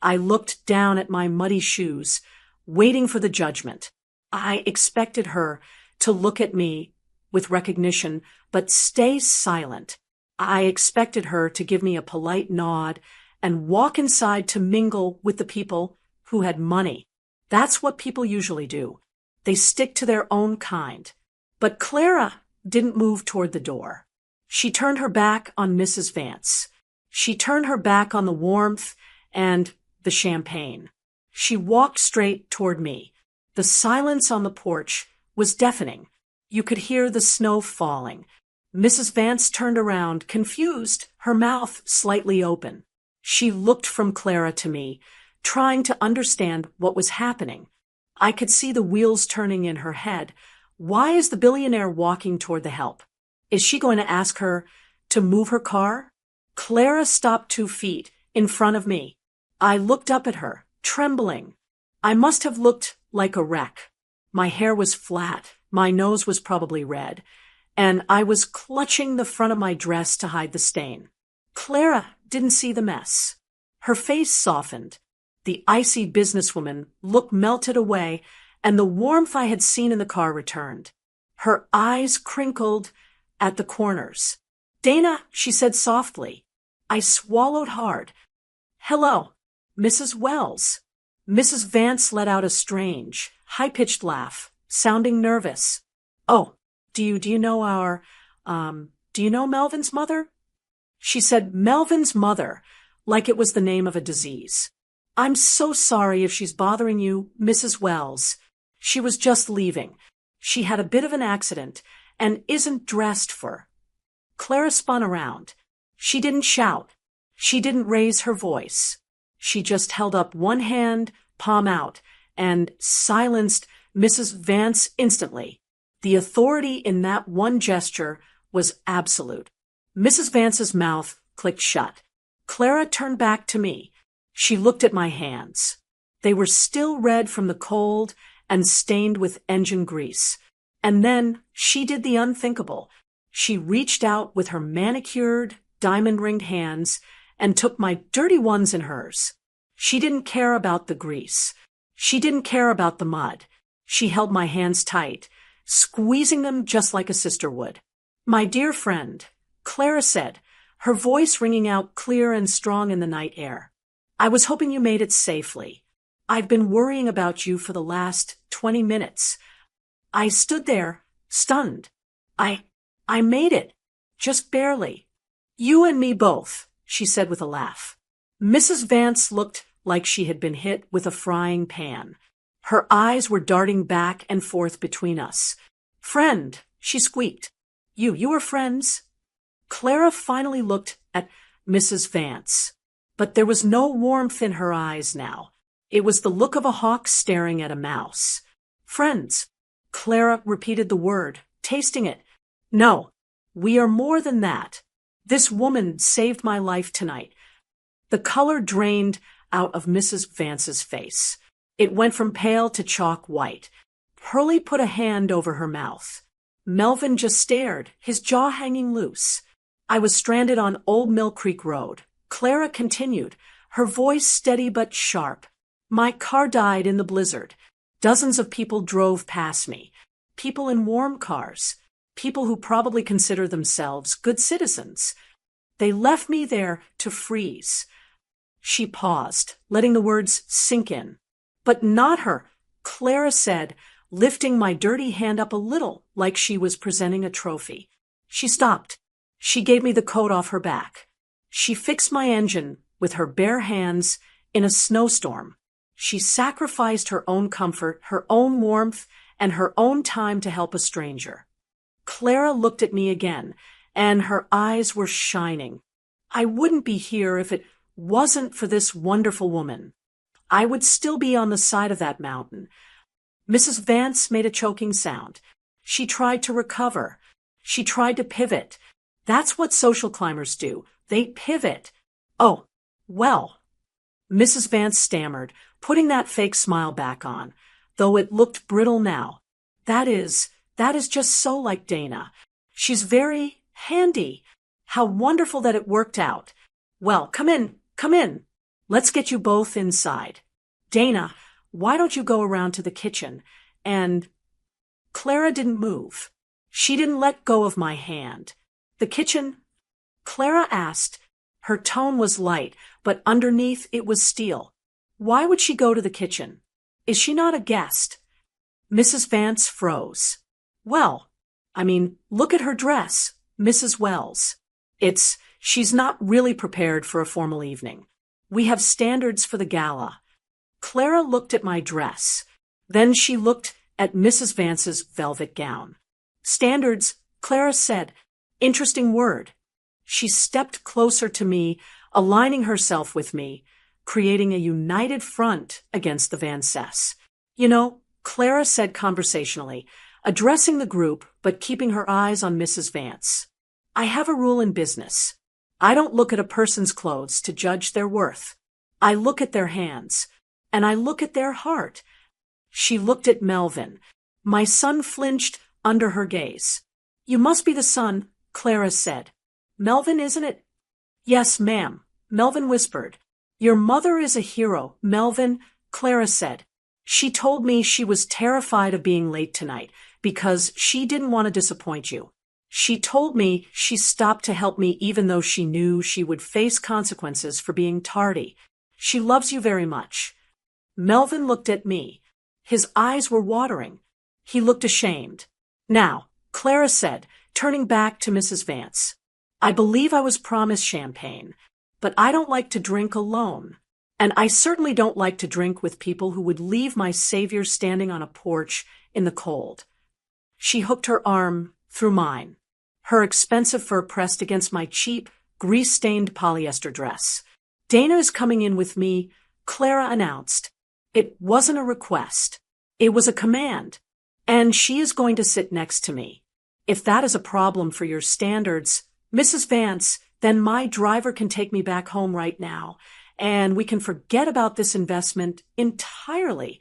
I looked down at my muddy shoes, waiting for the judgment. I expected her to look at me with recognition, but stay silent. I expected her to give me a polite nod and walk inside to mingle with the people who had money. That's what people usually do. They stick to their own kind. But Clara didn't move toward the door. She turned her back on Mrs. Vance. She turned her back on the warmth and the champagne. She walked straight toward me. The silence on the porch was deafening. You could hear the snow falling. Mrs. Vance turned around, confused, her mouth slightly open. She looked from Clara to me, trying to understand what was happening. I could see the wheels turning in her head. Why is the billionaire walking toward the help? Is she going to ask her to move her car? Clara stopped 2 feet in front of me. I looked up at her, trembling. I must have looked like a wreck. My hair was flat, my nose was probably red, and I was clutching the front of my dress to hide the stain. Clara didn't see the mess. Her face softened. The icy businesswoman look melted away, and the warmth I had seen in the car returned. Her eyes crinkled at the corners. "Dana," she said softly. I swallowed hard. "Hello, Mrs. Wells." Mrs. Vance let out a strange, high-pitched laugh, sounding nervous. "Oh, do you know do you know Melvin's mother?" She said Melvin's mother, like it was the name of a disease. "I'm so sorry if she's bothering you, Mrs. Wells. She was just leaving. She had a bit of an accident and isn't dressed for—" Clara spun around. She didn't shout. She didn't raise her voice. She just held up one hand, palm out, and silenced Mrs. Vance instantly. The authority in that one gesture was absolute. Mrs. Vance's mouth clicked shut. Clara turned back to me. She looked at my hands. They were still red from the cold and stained with engine grease. And then she did the unthinkable. She reached out with her manicured, diamond-ringed hands and took my dirty ones in hers. She didn't care about the grease. She didn't care about the mud. She held my hands tight, squeezing them just like a sister would. "My dear friend," Clara said, her voice ringing out clear and strong in the night air. "I was hoping you made it safely. I've been worrying about you for the last 20 minutes. I stood there, stunned. I made it. Just barely. You and me both," she said with a laugh. Mrs. Vance looked like she had been hit with a frying pan. Her eyes were darting back and forth between us. "Friend," she squeaked. You were friends?" Clara finally looked at Mrs. Vance. But there was no warmth in her eyes now. It was the look of a hawk staring at a mouse. Friends. Clara repeated the word, tasting it. No, we are more than that. This woman saved my life tonight. The color drained out of Mrs. Vance's face. It went from pale to chalk white. Pearlie put a hand over her mouth. Melvin just stared, his jaw hanging loose. I was stranded on Old Mill Creek Road. Clara continued, her voice steady but sharp. My car died in the blizzard. Dozens of people drove past me. People in warm cars. People who probably consider themselves good citizens. They left me there to freeze. She paused, letting the words sink in. But not her, Clara said, lifting my dirty hand up a little like she was presenting a trophy. She stopped. She gave me the coat off her back. She fixed my engine with her bare hands in a snowstorm. She sacrificed her own comfort, her own warmth, and her own time to help a stranger. Clara looked at me again, and her eyes were shining. I wouldn't be here if it wasn't for this wonderful woman. I would still be on the side of that mountain. Mrs. Vance made a choking sound. She tried to recover. She tried to pivot. That's what social climbers do. They pivot. Oh, well. Mrs. Vance stammered, putting that fake smile back on, though it looked brittle now. That is just so like Dana. She's very handy. How wonderful that it worked out. Well, come in. Let's get you both inside. Dana, why don't you go around to the kitchen? And Clara didn't move. She didn't let go of my hand. The kitchen? Clara asked. Her tone was light, but underneath it was steel. Why would she go to the kitchen? Is she not a guest? Mrs. Vance froze. Well, look at her dress, Mrs. Wells. She's not really prepared for a formal evening. We have standards for the gala. Clara looked at my dress. Then she looked at Mrs. Vance's velvet gown. Standards, Clara said. Interesting word. She stepped closer to me, aligning herself with me, creating a united front against the Vances. You know, Clara said conversationally, addressing the group but keeping her eyes on Mrs. Vance. I have a rule in business. I don't look at a person's clothes to judge their worth. I look at their hands, and I look at their heart. She looked at Melvin. My son flinched under her gaze. You must be the son, Clara said. Melvin, isn't it? Yes, ma'am, Melvin whispered. Your mother is a hero, Melvin, Clara said. She told me she was terrified of being late tonight because she didn't want to disappoint you. She told me she stopped to help me even though she knew she would face consequences for being tardy. She loves you very much. Melvin looked at me. His eyes were watering. He looked ashamed. Now, Clara said, turning back to Mrs. Vance, I believe I was promised champagne, but I don't like to drink alone. And I certainly don't like to drink with people who would leave my savior standing on a porch in the cold. She hooked her arm through mine, her expensive fur pressed against my cheap, grease-stained polyester dress. Dana is coming in with me, Clara announced. It wasn't a request. It was a command. And she is going to sit next to me. If that is a problem for your standards, Mrs. Vance, then my driver can take me back home right now, and we can forget about this investment entirely.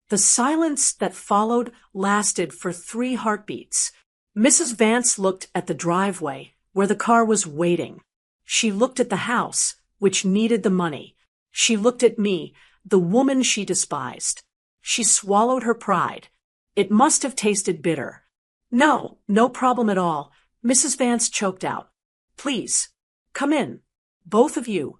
The silence that followed lasted for 3 heartbeats. Mrs. Vance looked at the driveway, where the car was waiting. She looked at the house, which needed the money. She looked at me, the woman she despised. She swallowed her pride. It must have tasted bitter. No problem at all, Mrs. Vance choked out. Please, come in, both of you.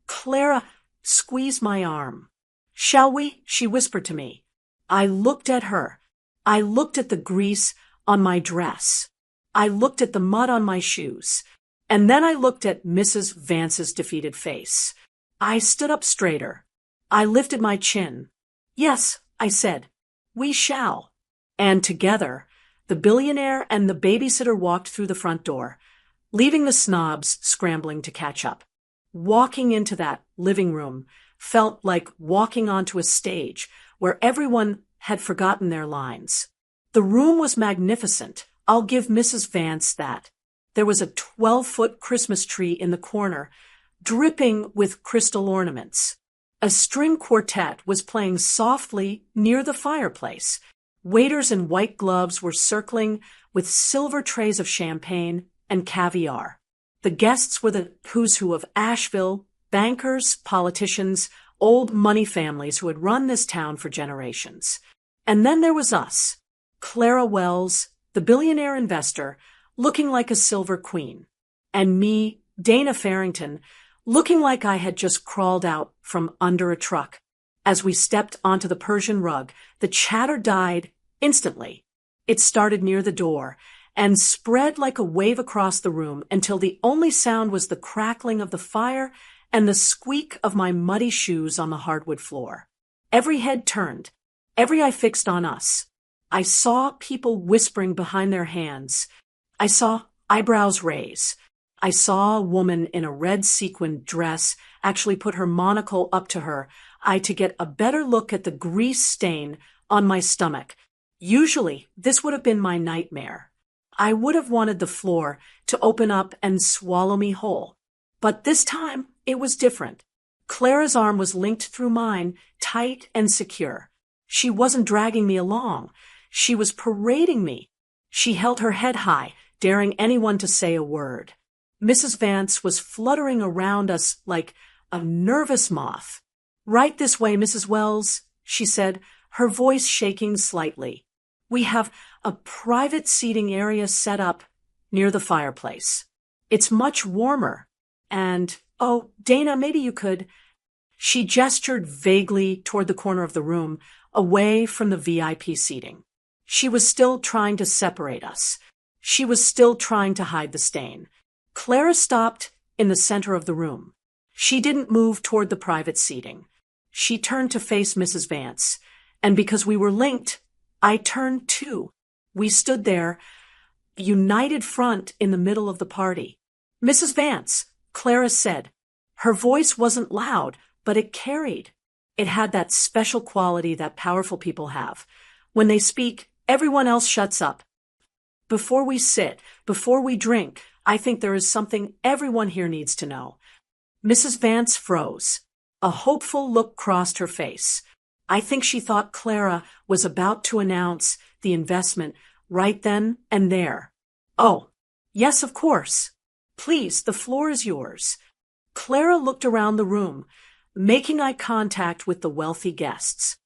Clara squeezed my arm. Shall we? She whispered to me. I looked at her. I looked at the grease on my dress. I looked at the mud on my shoes. And then I looked at Mrs. Vance's defeated face. I stood up straighter. I lifted my chin. Yes, I said, we shall. And together, the billionaire and the babysitter walked through the front door. leaving the snobs scrambling to catch up. Walking into that living room felt like walking onto a stage where everyone had forgotten their lines. The room was magnificent. I'll give Mrs. Vance that. There was a 12-foot Christmas tree in the corner, dripping with crystal ornaments. A string quartet was playing softly near the fireplace. Waiters in white gloves were circling with silver trays of champagne and caviar. The guests were the who's who of Asheville, bankers, politicians, old money families who had run this town for generations. And then there was us, Clara Wells, the billionaire investor, looking like a silver queen, and me, Dana Farrington, looking like I had just crawled out from under a truck. As we stepped onto the Persian rug, the chatter died instantly. It started near the door and spread like a wave across the room until the only sound was the crackling of the fire and the squeak of my muddy shoes on the hardwood floor. Every head turned, every eye fixed on us. I saw people whispering behind their hands. I saw eyebrows raise. I saw a woman in a red sequined dress actually put her monocle up to her eye to get a better look at the grease stain on my stomach. Usually, this would have been my nightmare. I would have wanted the floor to open up and swallow me whole. But this time, it was different. Clara's arm was linked through mine, tight and secure. She wasn't dragging me along. She was parading me. She held her head high, daring anyone to say a word. Mrs. Vance was fluttering around us like a nervous moth. "Right this way, Mrs. Wells," she said, her voice shaking slightly. "We have a private seating area set up near the fireplace. It's much warmer. And, oh, Dana, maybe you could—" She gestured vaguely toward the corner of the room, away from the VIP seating. She was still trying to separate us. She was still trying to hide the stain. Clara stopped in the center of the room. She didn't move toward the private seating. She turned to face Mrs. Vance, and because we were linked, I turned too. We stood there, united front in the middle of the party. "Mrs. Vance," Clara said. Her voice wasn't loud, but it carried. It had that special quality that powerful people have. When they speak, everyone else shuts up. "Before we sit, before we drink, I think there is something everyone here needs to know." Mrs. Vance froze. A hopeful look crossed her face. I think she thought Clara was about to announce the investment right then and there. "Oh, yes, of course. Please, the floor is yours." Clara looked around the room, making eye contact with the wealthy guests.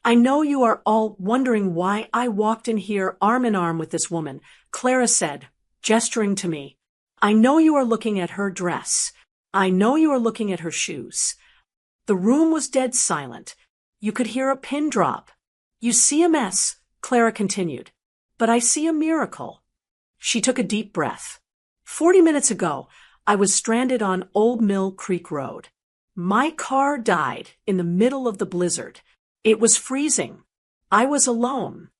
"I know you are all wondering why I walked in here arm in arm with this woman," Clara said, gesturing to me. "I know you are looking at her dress. I know you are looking at her shoes." The room was dead silent. You could hear a pin drop. "You see a mess," Clara continued, "but I see a miracle." She took a deep breath. 40 minutes ago, I was stranded on Old Mill Creek Road. My car died in the middle of the blizzard. It was freezing. I was alone.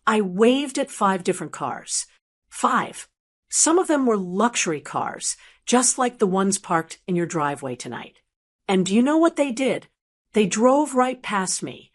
I waved at 5 different cars. 5. Some of them were luxury cars, just like the ones parked in your driveway tonight. And do you know what they did? They drove right past me.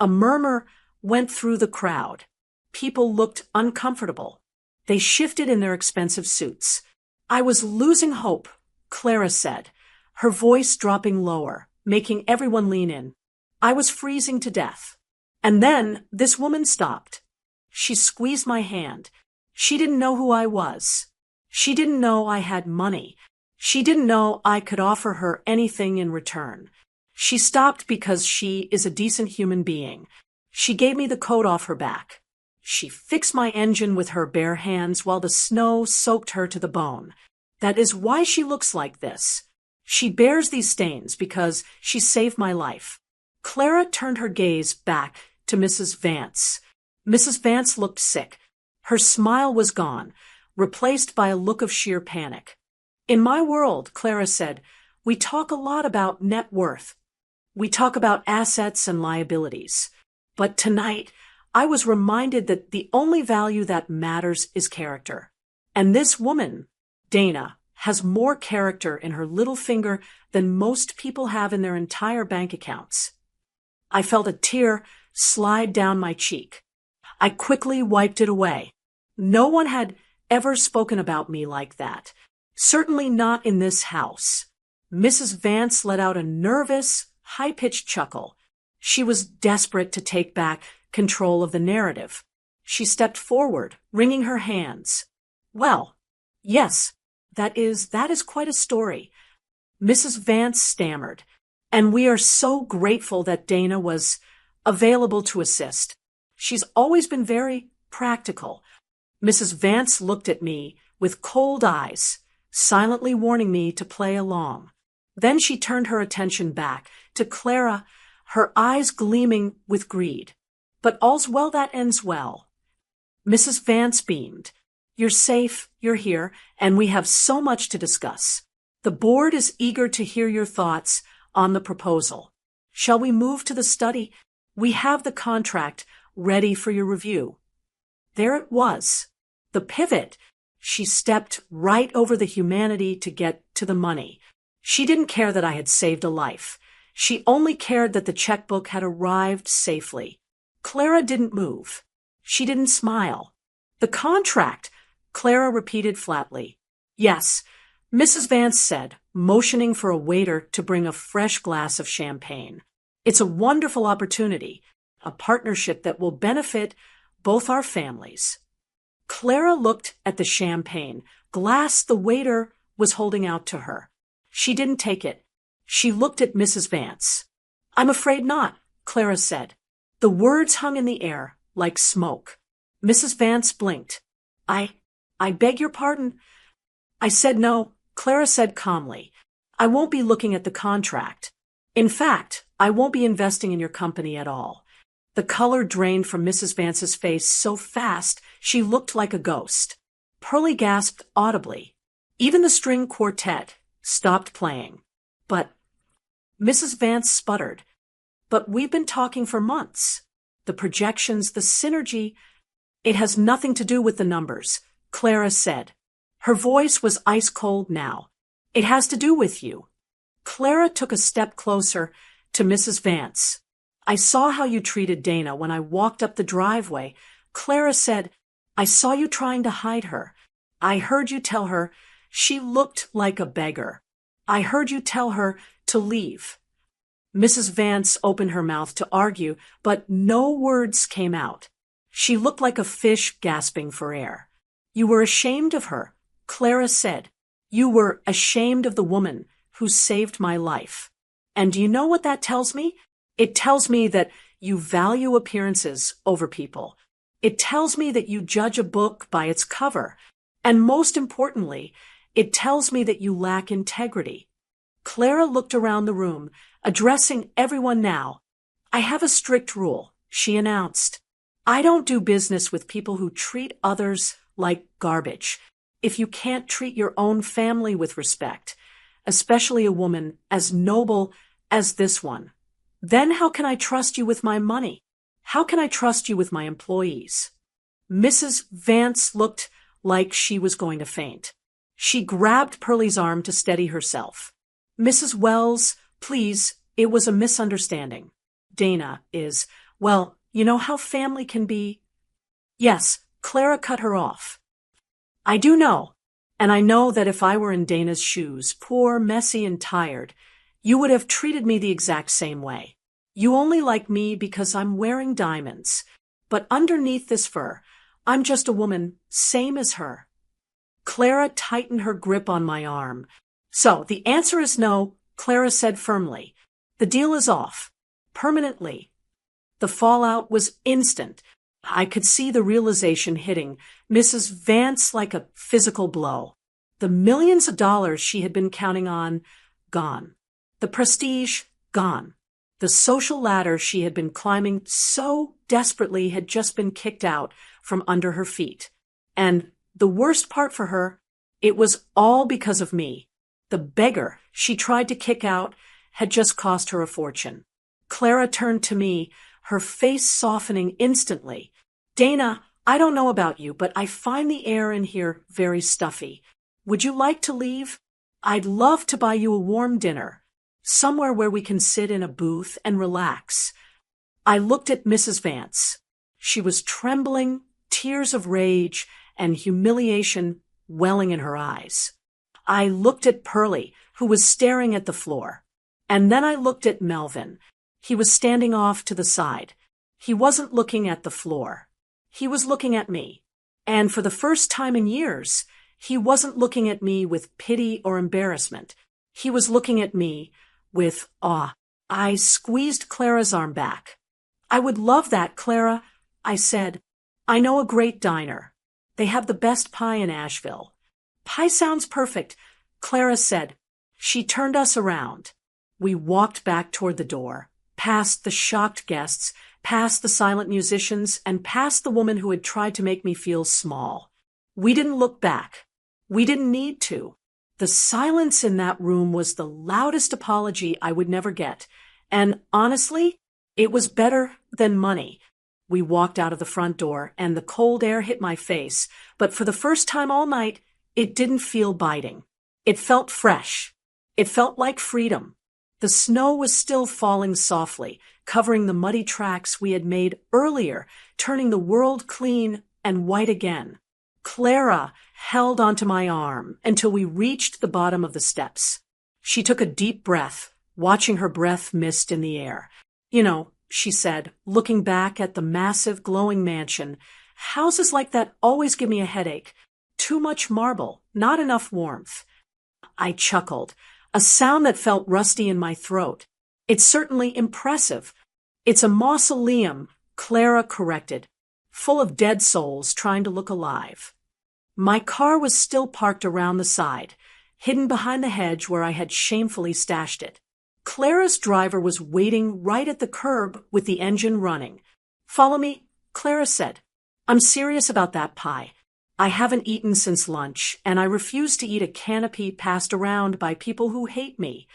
A murmur went through the crowd. People looked uncomfortable. They shifted in their expensive suits. "I was losing hope," Clara said, her voice dropping lower, making everyone lean in. "I was freezing to death. And then this woman stopped. She squeezed my hand. She didn't know who I was. She didn't know I had money. She didn't know I could offer her anything in return. She stopped because she is a decent human being. She gave me the coat off her back. She fixed my engine with her bare hands while the snow soaked her to the bone. That is why she looks like this. She bears these stains because she saved my life." Clara turned her gaze back to Mrs. Vance. Mrs. Vance looked sick. Her smile was gone, replaced by a look of sheer panic. "In my world," Clara said, "we talk a lot about net worth. We talk about assets and liabilities. But tonight, I was reminded that the only value that matters is character. And this woman, Dana has more character in her little finger than most people have in their entire bank accounts. I felt a tear slide down my cheek. I quickly wiped it away. No one had ever spoken about me like that. Certainly not in this house. Mrs. Vance let out a nervous, high-pitched chuckle. She was desperate to take back control of the narrative. She stepped forward, wringing her hands. Well, yes, that is quite a story. Mrs. Vance stammered, and we are so grateful that Dana was available to assist. She's always been very practical. Mrs. Vance looked at me with cold eyes, silently warning me to play along. Then she turned her attention back to Clara, her eyes gleaming with greed. But all's well that ends well. Mrs. Vance beamed. You're safe, you're here, and we have so much to discuss. The board is eager to hear your thoughts on the proposal. Shall we move to the study? We have the contract ready for your review. There it was. The pivot. She stepped right over the humanity to get to the money. She didn't care that I had saved a life. She only cared that the checkbook had arrived safely. Clara didn't move. She didn't smile. The contract, Clara repeated flatly. Yes, Mrs. Vance said, motioning for a waiter to bring a fresh glass of champagne. It's a wonderful opportunity, a partnership that will benefit both our families. Clara looked at the champagne glass the waiter was holding out to her. She didn't take it. She looked at Mrs. Vance. I'm afraid not, Clara said. The words hung in the air like smoke. Mrs. Vance blinked. I beg your pardon. I said no, Clara said calmly. I won't be looking at the contract. In fact, I won't be investing in your company at all. The color drained from Mrs. Vance's face so fast she looked like a ghost. Pearlie gasped audibly. Even the string quartet stopped playing. But Mrs. Vance sputtered. But we've been talking for months. The projections, the synergy, it has nothing to do with the numbers, Clara said. Her voice was ice cold now. It has to do with you. Clara took a step closer to Mrs. Vance. I saw how you treated Dana when I walked up the driveway. Clara said, I saw you trying to hide her. I heard you tell her she looked like a beggar. I heard you tell her to leave. Mrs. Vance opened her mouth to argue, but no words came out. She looked like a fish gasping for air. You were ashamed of her, Clara said. You were ashamed of the woman who saved my life. And do you know what that tells me? It tells me that you value appearances over people. It tells me that you judge a book by its cover. And most importantly, it tells me that you lack integrity. Clara looked around the room, addressing everyone now. I have a strict rule, she announced. I don't do business with people who treat others like garbage. If you can't treat your own family with respect, especially a woman as noble as this one, then how can I trust you with my money? How can I trust you with my employees? Mrs. Vance looked like she was going to faint. She grabbed Pearlie's arm to steady herself. Mrs. Wells, please, it was a misunderstanding. Dana is, well, you know how family can be. Yes, Clara cut her off. I do know, and I know that if I were in Dana's shoes, poor, messy, and tired, you would have treated me the exact same way. You only like me because I'm wearing diamonds, but underneath this fur, I'm just a woman, same as her. Clara tightened her grip on my arm. So, the answer is no, Clara said firmly. The deal is off. Permanently. The fallout was instant. I could see the realization hitting Mrs. Vance like a physical blow. The millions of dollars she had been counting on, gone. The prestige, gone. The social ladder she had been climbing so desperately had just been kicked out from under her feet. And the worst part for her, it was all because of me. The beggar she tried to kick out had just cost her a fortune. Clara turned to me, her face softening instantly. Dana, I don't know about you, but I find the air in here very stuffy. Would you like to leave? I'd love to buy you a warm dinner, somewhere where we can sit in a booth and relax. I looked at Mrs. Vance. She was trembling, tears of rage and humiliation welling in her eyes. I looked at Pearlie, who was staring at the floor. And then I looked at Melvin. He was standing off to the side. He wasn't looking at the floor. He was looking at me. And for the first time in years, he wasn't looking at me with pity or embarrassment. He was looking at me with awe. I squeezed Clara's arm back. I would love that, Clara, I said. I know a great diner. They have the best pie in Asheville. Pie sounds perfect, Clara said. She turned us around. We walked back toward the door, past the shocked guests, past the silent musicians, and past the woman who had tried to make me feel small. We didn't look back. We didn't need to. The silence in that room was the loudest apology I would never get. And honestly, it was better than money. We walked out of the front door, and the cold air hit my face, but for the first time all night, it didn't feel biting. It felt fresh. It felt like freedom. The snow was still falling softly, covering the muddy tracks we had made earlier, turning the world clean and white again. Clara held onto my arm until we reached the bottom of the steps. She took a deep breath, watching her breath mist in the air. You know, she said, looking back at the massive, glowing mansion, houses like that always give me a headache. Too much marble, not enough warmth. I chuckled, a sound that felt rusty in my throat. It's certainly impressive. It's a mausoleum, Clara corrected, full of dead souls trying to look alive. My car was still parked around the side, hidden behind the hedge where I had shamefully stashed it. Clara's driver was waiting right at the curb with the engine running. Follow me, Clara said. I'm serious about that pie. I haven't eaten since lunch, and I refuse to eat a canopy passed around by people who hate me.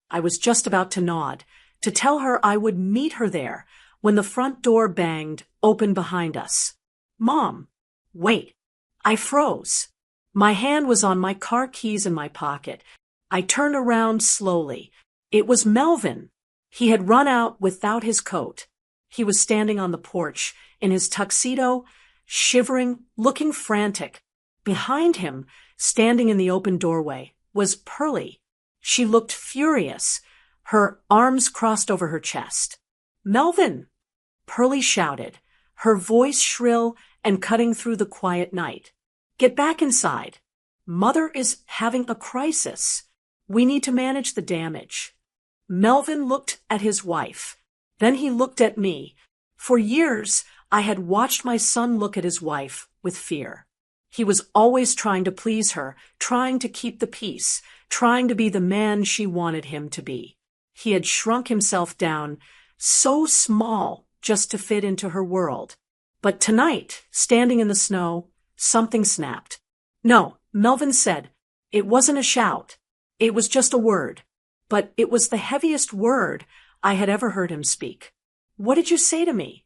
I was just about to nod, to tell her I would meet her there, when the front door banged open behind us. Mom, wait. I froze. My hand was on my car keys in my pocket. I turned around slowly. It was Melvin. He had run out without his coat. He was standing on the porch, in his tuxedo, shivering, looking frantic. Behind him, standing in the open doorway, was Pearlie. She looked furious, her arms crossed over her chest. Melvin! Pearlie shouted, her voice shrill and cutting through the quiet night. Get back inside. Mother is having a crisis. We need to manage the damage. Melvin looked at his wife. Then he looked at me. For years, I had watched my son look at his wife with fear. He was always trying to please her, trying to keep the peace, trying to be the man she wanted him to be. He had shrunk himself down, so small just to fit into her world. But tonight, standing in the snow, something snapped. No, Melvin said. It wasn't a shout. It was just a word. But it was the heaviest word I had ever heard him speak. What did you say to me?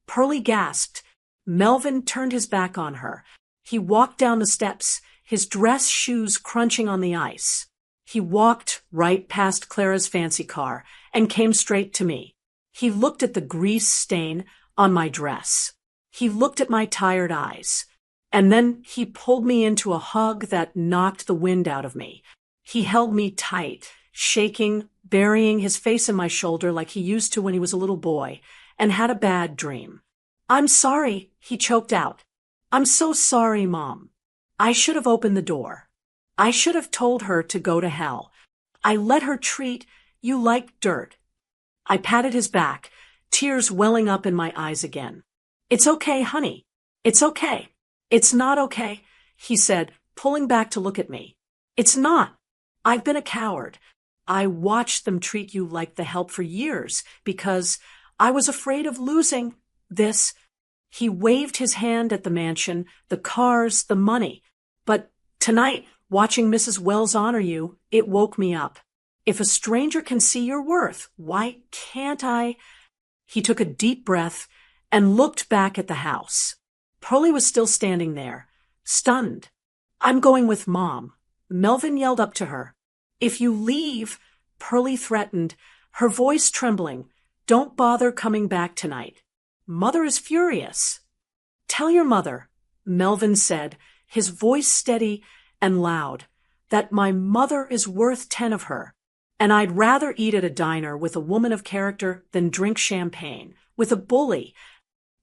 Pearlie gasped. Melvin turned his back on her. He walked down the steps, his dress shoes crunching on the ice. He walked right past Clara's fancy car and came straight to me. He looked at the grease stain on my dress. He looked at my tired eyes. And then he pulled me into a hug that knocked the wind out of me. He held me tight, shaking, burying his face in my shoulder like he used to when he was a little boy, and had a bad dream. I'm sorry, he choked out. I'm so sorry, Mom. I should have opened the door. I should have told her to go to hell. I let her treat you like dirt. I patted his back, tears welling up in my eyes again. It's okay, honey. It's okay. It's not okay, he said, pulling back to look at me. It's not. I've been a coward. I watched them treat you like the help for years because I was afraid of losing this. He waved his hand at the mansion, the cars, the money. But tonight, watching Mrs. Wells honor you, it woke me up. If a stranger can see your worth, why can't I? He took a deep breath and looked back at the house. Pearlie was still standing there, stunned. I'm going with Mom, Melvin yelled up to her. If you leave, Pearlie threatened, her voice trembling, don't bother coming back tonight. Mother is furious. Tell your mother, Melvin said, his voice steady and loud, that my mother is worth 10 of her, and I'd rather eat at a diner with a woman of character than drink champagne with a bully.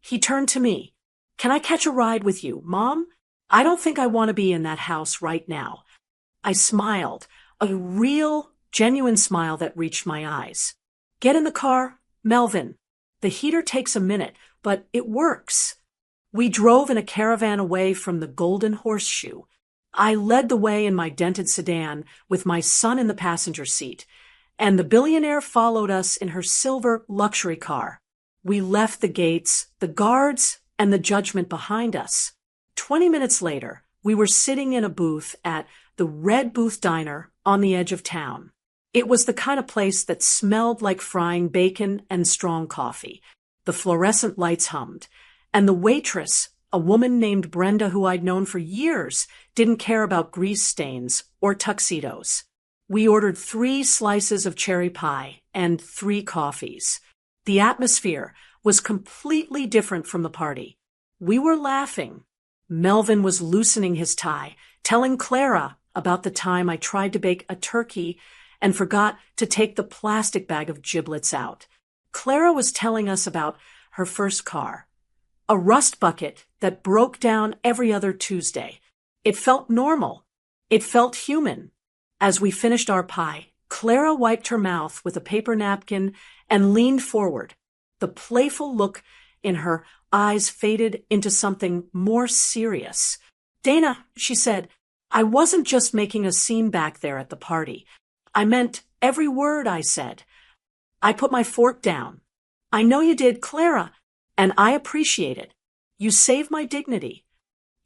He turned to me. Can I catch a ride with you, Mom? I don't think I want to be in that house right now. I smiled, a real, genuine smile that reached my eyes. Get in the car, Melvin. The heater takes a minute, but it works. We drove in a caravan away from the Golden Horseshoe. I led the way in my dented sedan with my son in the passenger seat, and the billionaire followed us in her silver luxury car. We left the gates, the guards, and the judgment behind us. 20 minutes later, we were sitting in a booth at the Red Booth Diner on the edge of town. It was the kind of place that smelled like frying bacon and strong coffee. The fluorescent lights hummed, and the waitress, a woman named Brenda who I'd known for years, didn't care about grease stains or tuxedos. We ordered 3 slices of cherry pie and 3 coffees. The atmosphere was completely different from the party. We were laughing. Melvin was loosening his tie, telling Clara about the time I tried to bake a turkey and forgot to take the plastic bag of giblets out. Clara was telling us about her first car, a rust bucket that broke down every other Tuesday. It felt normal. It felt human. As we finished our pie, Clara wiped her mouth with a paper napkin and leaned forward. The playful look in her eyes faded into something more serious. Dana, she said, I wasn't just making a scene back there at the party. I meant every word I said. I put my fork down. I know you did, Clara, and I appreciate it. You saved my dignity.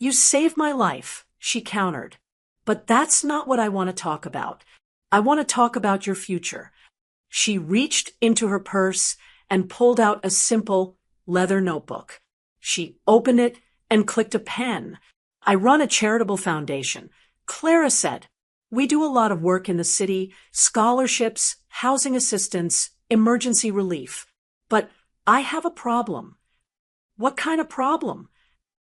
You saved my life, she countered. But that's not what I want to talk about. I want to talk about your future. She reached into her purse and pulled out a simple leather notebook. She opened it and clicked a pen. I run a charitable foundation. Clara said, we do a lot of work in the city, scholarships, housing assistance, emergency relief. But I have a problem. What kind of problem?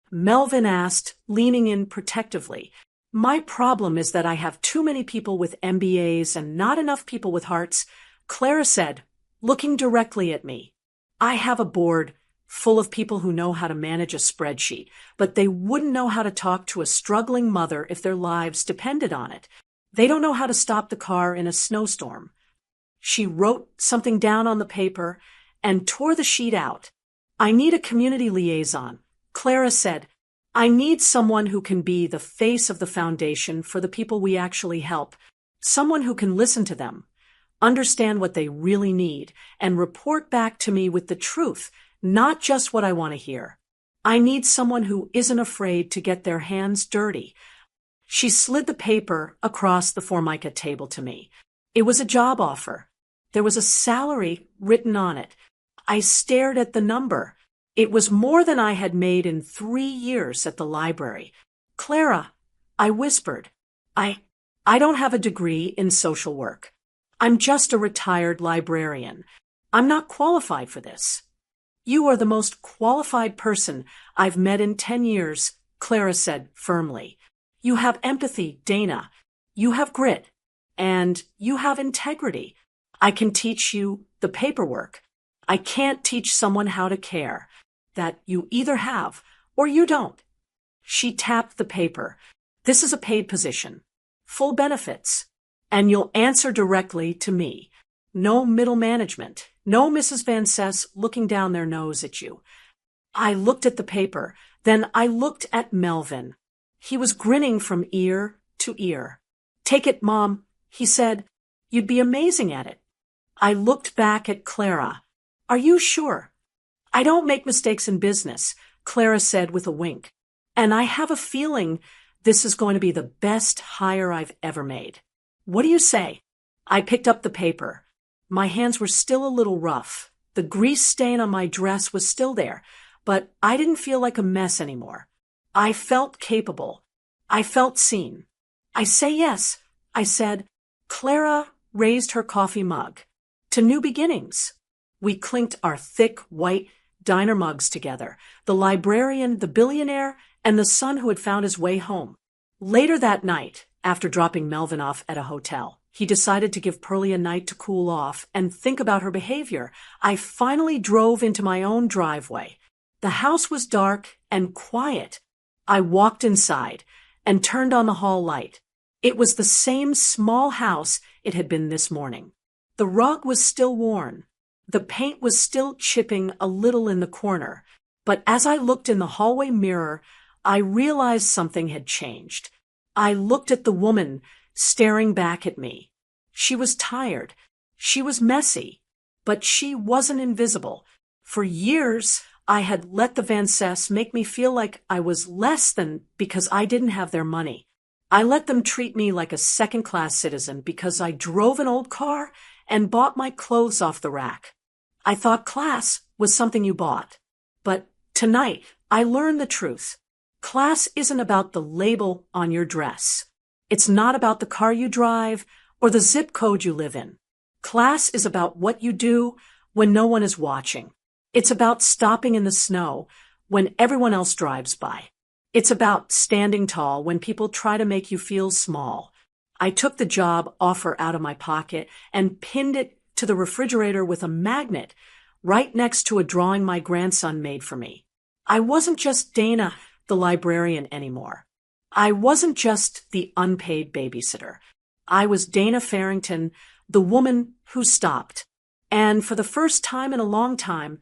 Melvin asked, leaning in protectively. My problem is that I have too many people with MBAs and not enough people with hearts. Clara said, looking directly at me. I have a board full of people who know how to manage a spreadsheet, but they wouldn't know how to talk to a struggling mother if their lives depended on it. They don't know how to stop the car in a snowstorm. She wrote something down on the paper and tore the sheet out. I need a community liaison. Clara said, I need someone who can be the face of the foundation for the people we actually help, someone who can listen to them, understand what they really need, and report back to me with the truth, not just what I want to hear. I need someone who isn't afraid to get their hands dirty. She slid the paper across the Formica table to me. It was a job offer. There was a salary written on it. I stared at the number. It was more than I had made in 3 years at the library. Clara, I whispered, I don't have a degree in social work. I'm just a retired librarian. I'm not qualified for this. You are the most qualified person I've met in 10 years, Clara said firmly. You have empathy, Dana. You have grit. And you have integrity. I can teach you the paperwork. I can't teach someone how to care. That you either have or you don't. She tapped the paper. This is a paid position. Full benefits. And you'll answer directly to me. No middle management. No Mrs. Van Cess looking down their nose at you. I looked at the paper. Then I looked at Melvin. He was grinning from ear to ear. Take it, Mom, he said. You'd be amazing at it. I looked back at Clara. Are you sure? I don't make mistakes in business, Clara said with a wink. And I have a feeling this is going to be the best hire I've ever made. What do you say? I picked up the paper. My hands were still a little rough. The grease stain on my dress was still there, but I didn't feel like a mess anymore. I felt capable. I felt seen. "I say yes," I said. Clara raised her coffee mug. "To new beginnings." We clinked our thick, white diner mugs together, the librarian, the billionaire, and the son who had found his way home. Later that night, after dropping Melvin off at a hotel, he decided to give Pearlie a night to cool off and think about her behavior. I finally drove into my own driveway. The house was dark and quiet. I walked inside and turned on the hall light. It was the same small house it had been this morning. The rug was still worn. The paint was still chipping a little in the corner. But as I looked in the hallway mirror, I realized something had changed. I looked at the woman staring back at me. She was tired. She was messy. But she wasn't invisible. For years, I had let the Vances make me feel like I was less than because I didn't have their money. I let them treat me like a second-class citizen because I drove an old car and bought my clothes off the rack. I thought class was something you bought. But tonight, I learned the truth. Class isn't about the label on your dress. It's not about the car you drive or the zip code you live in. Class is about what you do when no one is watching. It's about stopping in the snow when everyone else drives by. It's about standing tall when people try to make you feel small. I took the job offer out of my pocket and pinned it to the refrigerator with a magnet right next to a drawing my grandson made for me. I wasn't just Dana, the librarian, anymore. I wasn't just the unpaid babysitter. I was Dana Farrington, the woman who stopped. And for the first time in a long time,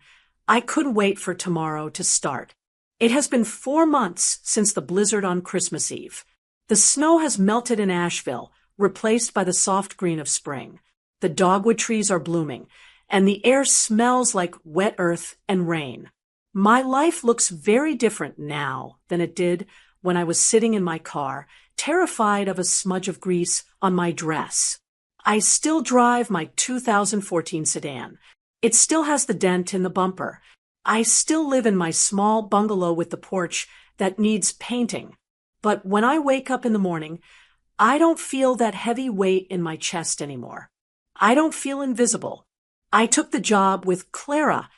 I couldn't wait for tomorrow to start. It has been 4 months since the blizzard on Christmas Eve. The snow has melted in Asheville, replaced by the soft green of spring. The dogwood trees are blooming, and the air smells like wet earth and rain. My life looks very different now than it did when I was sitting in my car, terrified of a smudge of grease on my dress. I still drive my 2014 sedan. It still has the dent in the bumper. I still live in my small bungalow with the porch that needs painting. But when I wake up in the morning, I don't feel that heavy weight in my chest anymore. I don't feel invisible. I took the job with Clara.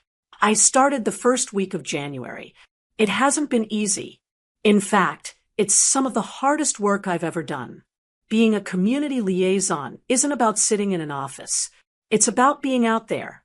I started the first week of January. It hasn't been easy. In fact, it's some of the hardest work I've ever done. Being a community liaison isn't about sitting in an office. It's about being out there.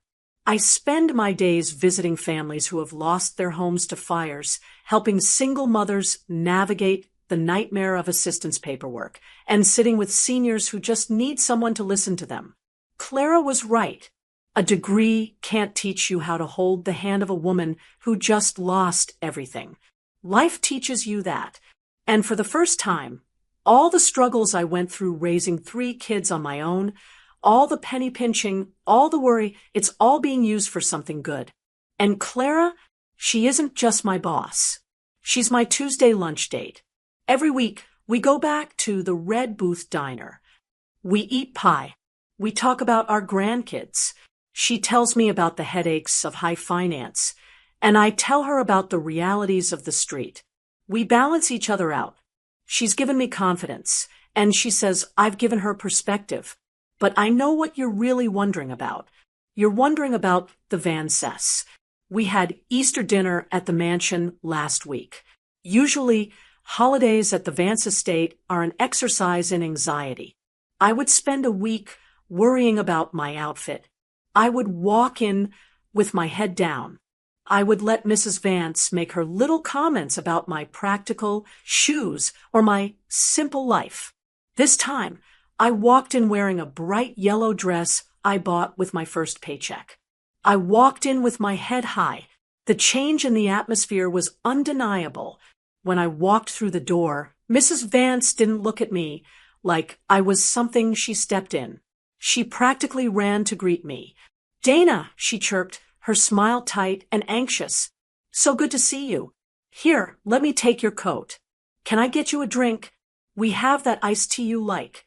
I spend my days visiting families who have lost their homes to fires, helping single mothers navigate the nightmare of assistance paperwork, and sitting with seniors who just need someone to listen to them. Clara was right. A degree can't teach you how to hold the hand of a woman who just lost everything. Life teaches you that. And for the first time, all the struggles I went through raising 3 kids on my own, all the penny pinching, all the worry, it's all being used for something good. And Clara, she isn't just my boss. She's my Tuesday lunch date. Every week, we go back to the Red Booth Diner. We eat pie. We talk about our grandkids. She tells me about the headaches of high finance, and I tell her about the realities of the street. We balance each other out. She's given me confidence, and she says I've given her perspective. But I know what you're really wondering about. You're wondering about the Vances. We had Easter dinner at the mansion last week. Usually, holidays at the Vance estate are an exercise in anxiety. I would spend a week worrying about my outfit. I would walk in with my head down. I would let Mrs. Vance make her little comments about my practical shoes or my simple life. This time, I walked in wearing a bright yellow dress I bought with my first paycheck. I walked in with my head high. The change in the atmosphere was undeniable. When I walked through the door, Mrs. Vance didn't look at me like I was something she stepped in. She practically ran to greet me. "Dana," she chirped, her smile tight and anxious. "So good to see you. Here, let me take your coat. Can I get you a drink? We have that iced tea you like."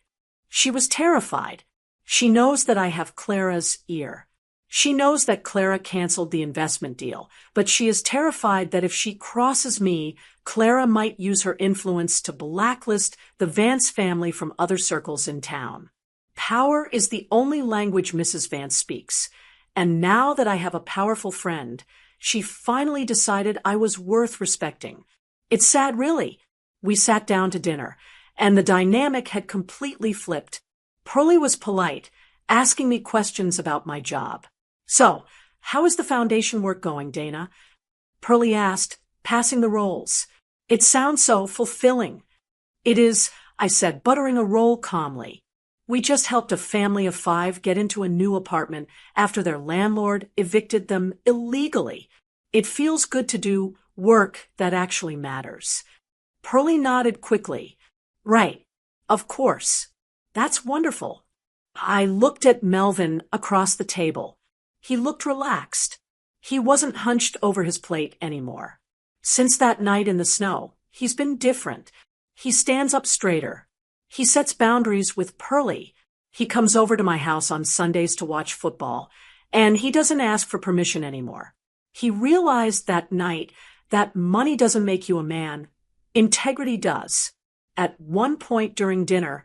She was terrified. She knows that I have Clara's ear. She knows that Clara canceled the investment deal, but she is terrified that if she crosses me, Clara might use her influence to blacklist the Vance family from other circles in town. Power is the only language Mrs. Vance speaks, and now that I have a powerful friend, she finally decided I was worth respecting. It's sad, really. We sat down to dinner, and the dynamic had completely flipped. Pearlie was polite, asking me questions about my job. "So, how is the foundation work going, Dana?" Pearlie asked, passing the rolls. "It sounds so fulfilling." "It is," I said, buttering a roll calmly. "We just helped a family of 5 get into a new apartment after their landlord evicted them illegally. It feels good to do work that actually matters." Pearlie nodded quickly. "Right. Of course. That's wonderful." I looked at Melvin across the table. He looked relaxed. He wasn't hunched over his plate anymore. Since that night in the snow, he's been different. He stands up straighter. He sets boundaries with Pearlie. He comes over to my house on Sundays to watch football, and he doesn't ask for permission anymore. He realized that night that money doesn't make you a man. Integrity does. At one point during dinner,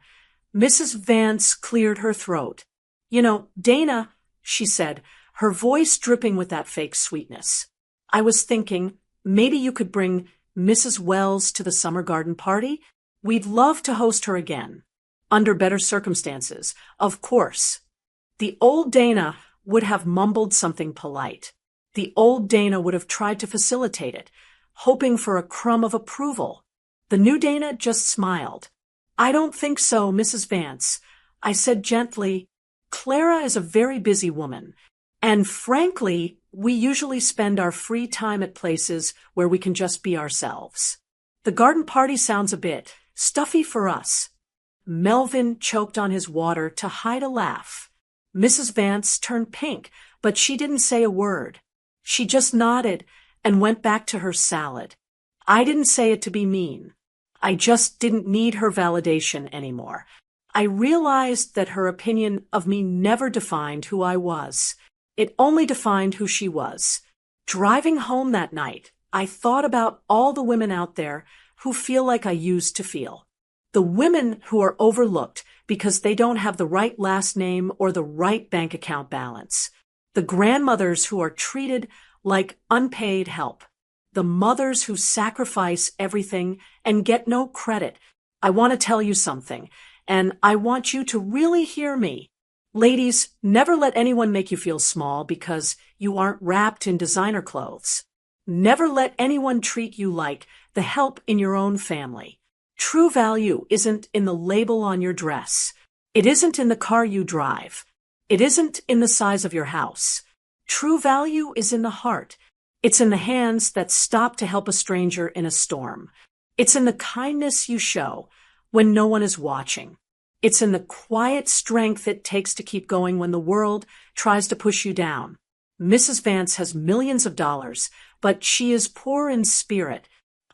Mrs. Vance cleared her throat. "You know, Dana," she said, her voice dripping with that fake sweetness. "I was thinking, maybe you could bring Mrs. Wells to the summer garden party? We'd love to host her again. Under better circumstances, of course." The old Dana would have mumbled something polite. The old Dana would have tried to facilitate it, hoping for a crumb of approval. The new Dana just smiled. "I don't think so, Mrs. Vance," I said gently. "Clara is a very busy woman, and frankly, we usually spend our free time at places where we can just be ourselves. The garden party sounds a bit stuffy for us." Melvin choked on his water to hide a laugh. Mrs. Vance turned pink, but she didn't say a word. She just nodded and went back to her salad. I didn't say it to be mean. I just didn't need her validation anymore. I realized that her opinion of me never defined who I was. It only defined who she was. Driving home that night, I thought about all the women out there who feel like I used to feel. The women who are overlooked because they don't have the right last name or the right bank account balance. The grandmothers who are treated like unpaid help. The mothers who sacrifice everything and get no credit. I want to tell you something, and I want you to really hear me. Ladies, never let anyone make you feel small because you aren't wrapped in designer clothes. Never let anyone treat you like the help in your own family. True value isn't in the label on your dress. It isn't in the car you drive. It isn't in the size of your house. True value is in the heart. It's in the hands that stop to help a stranger in a storm. It's in the kindness you show when no one is watching. It's in the quiet strength it takes to keep going when the world tries to push you down. Mrs. Vance has millions of dollars, but she is poor in spirit.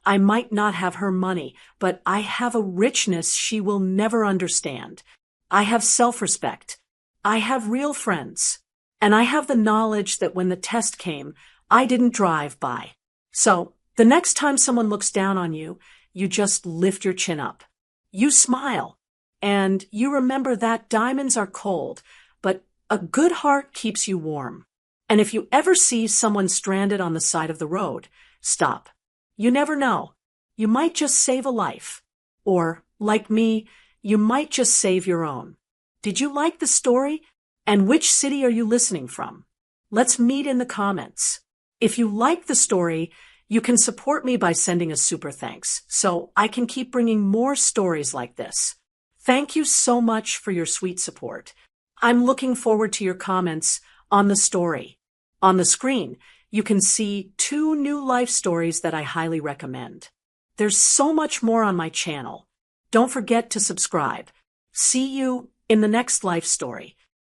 I might not have her money, but I have a richness she will never understand. I have self-respect. I have real friends. And I have the knowledge that when the test came, I didn't drive by. So, the next time someone looks down on you, you just lift your chin up. You smile. And you remember that diamonds are cold, but a good heart keeps you warm. And if you ever see someone stranded on the side of the road, stop. You never know. You might just save a life. Or, like me, you might just save your own. Did you like the story? And which city are you listening from? Let's meet in the comments. If you like the story, you can support me by sending a super thanks, so I can keep bringing more stories like this. Thank you so much for your sweet support. I'm looking forward to your comments on the story. On the screen, you can see 2 new life stories that I highly recommend. There's so much more on my channel. Don't forget to subscribe. See you in the next life story.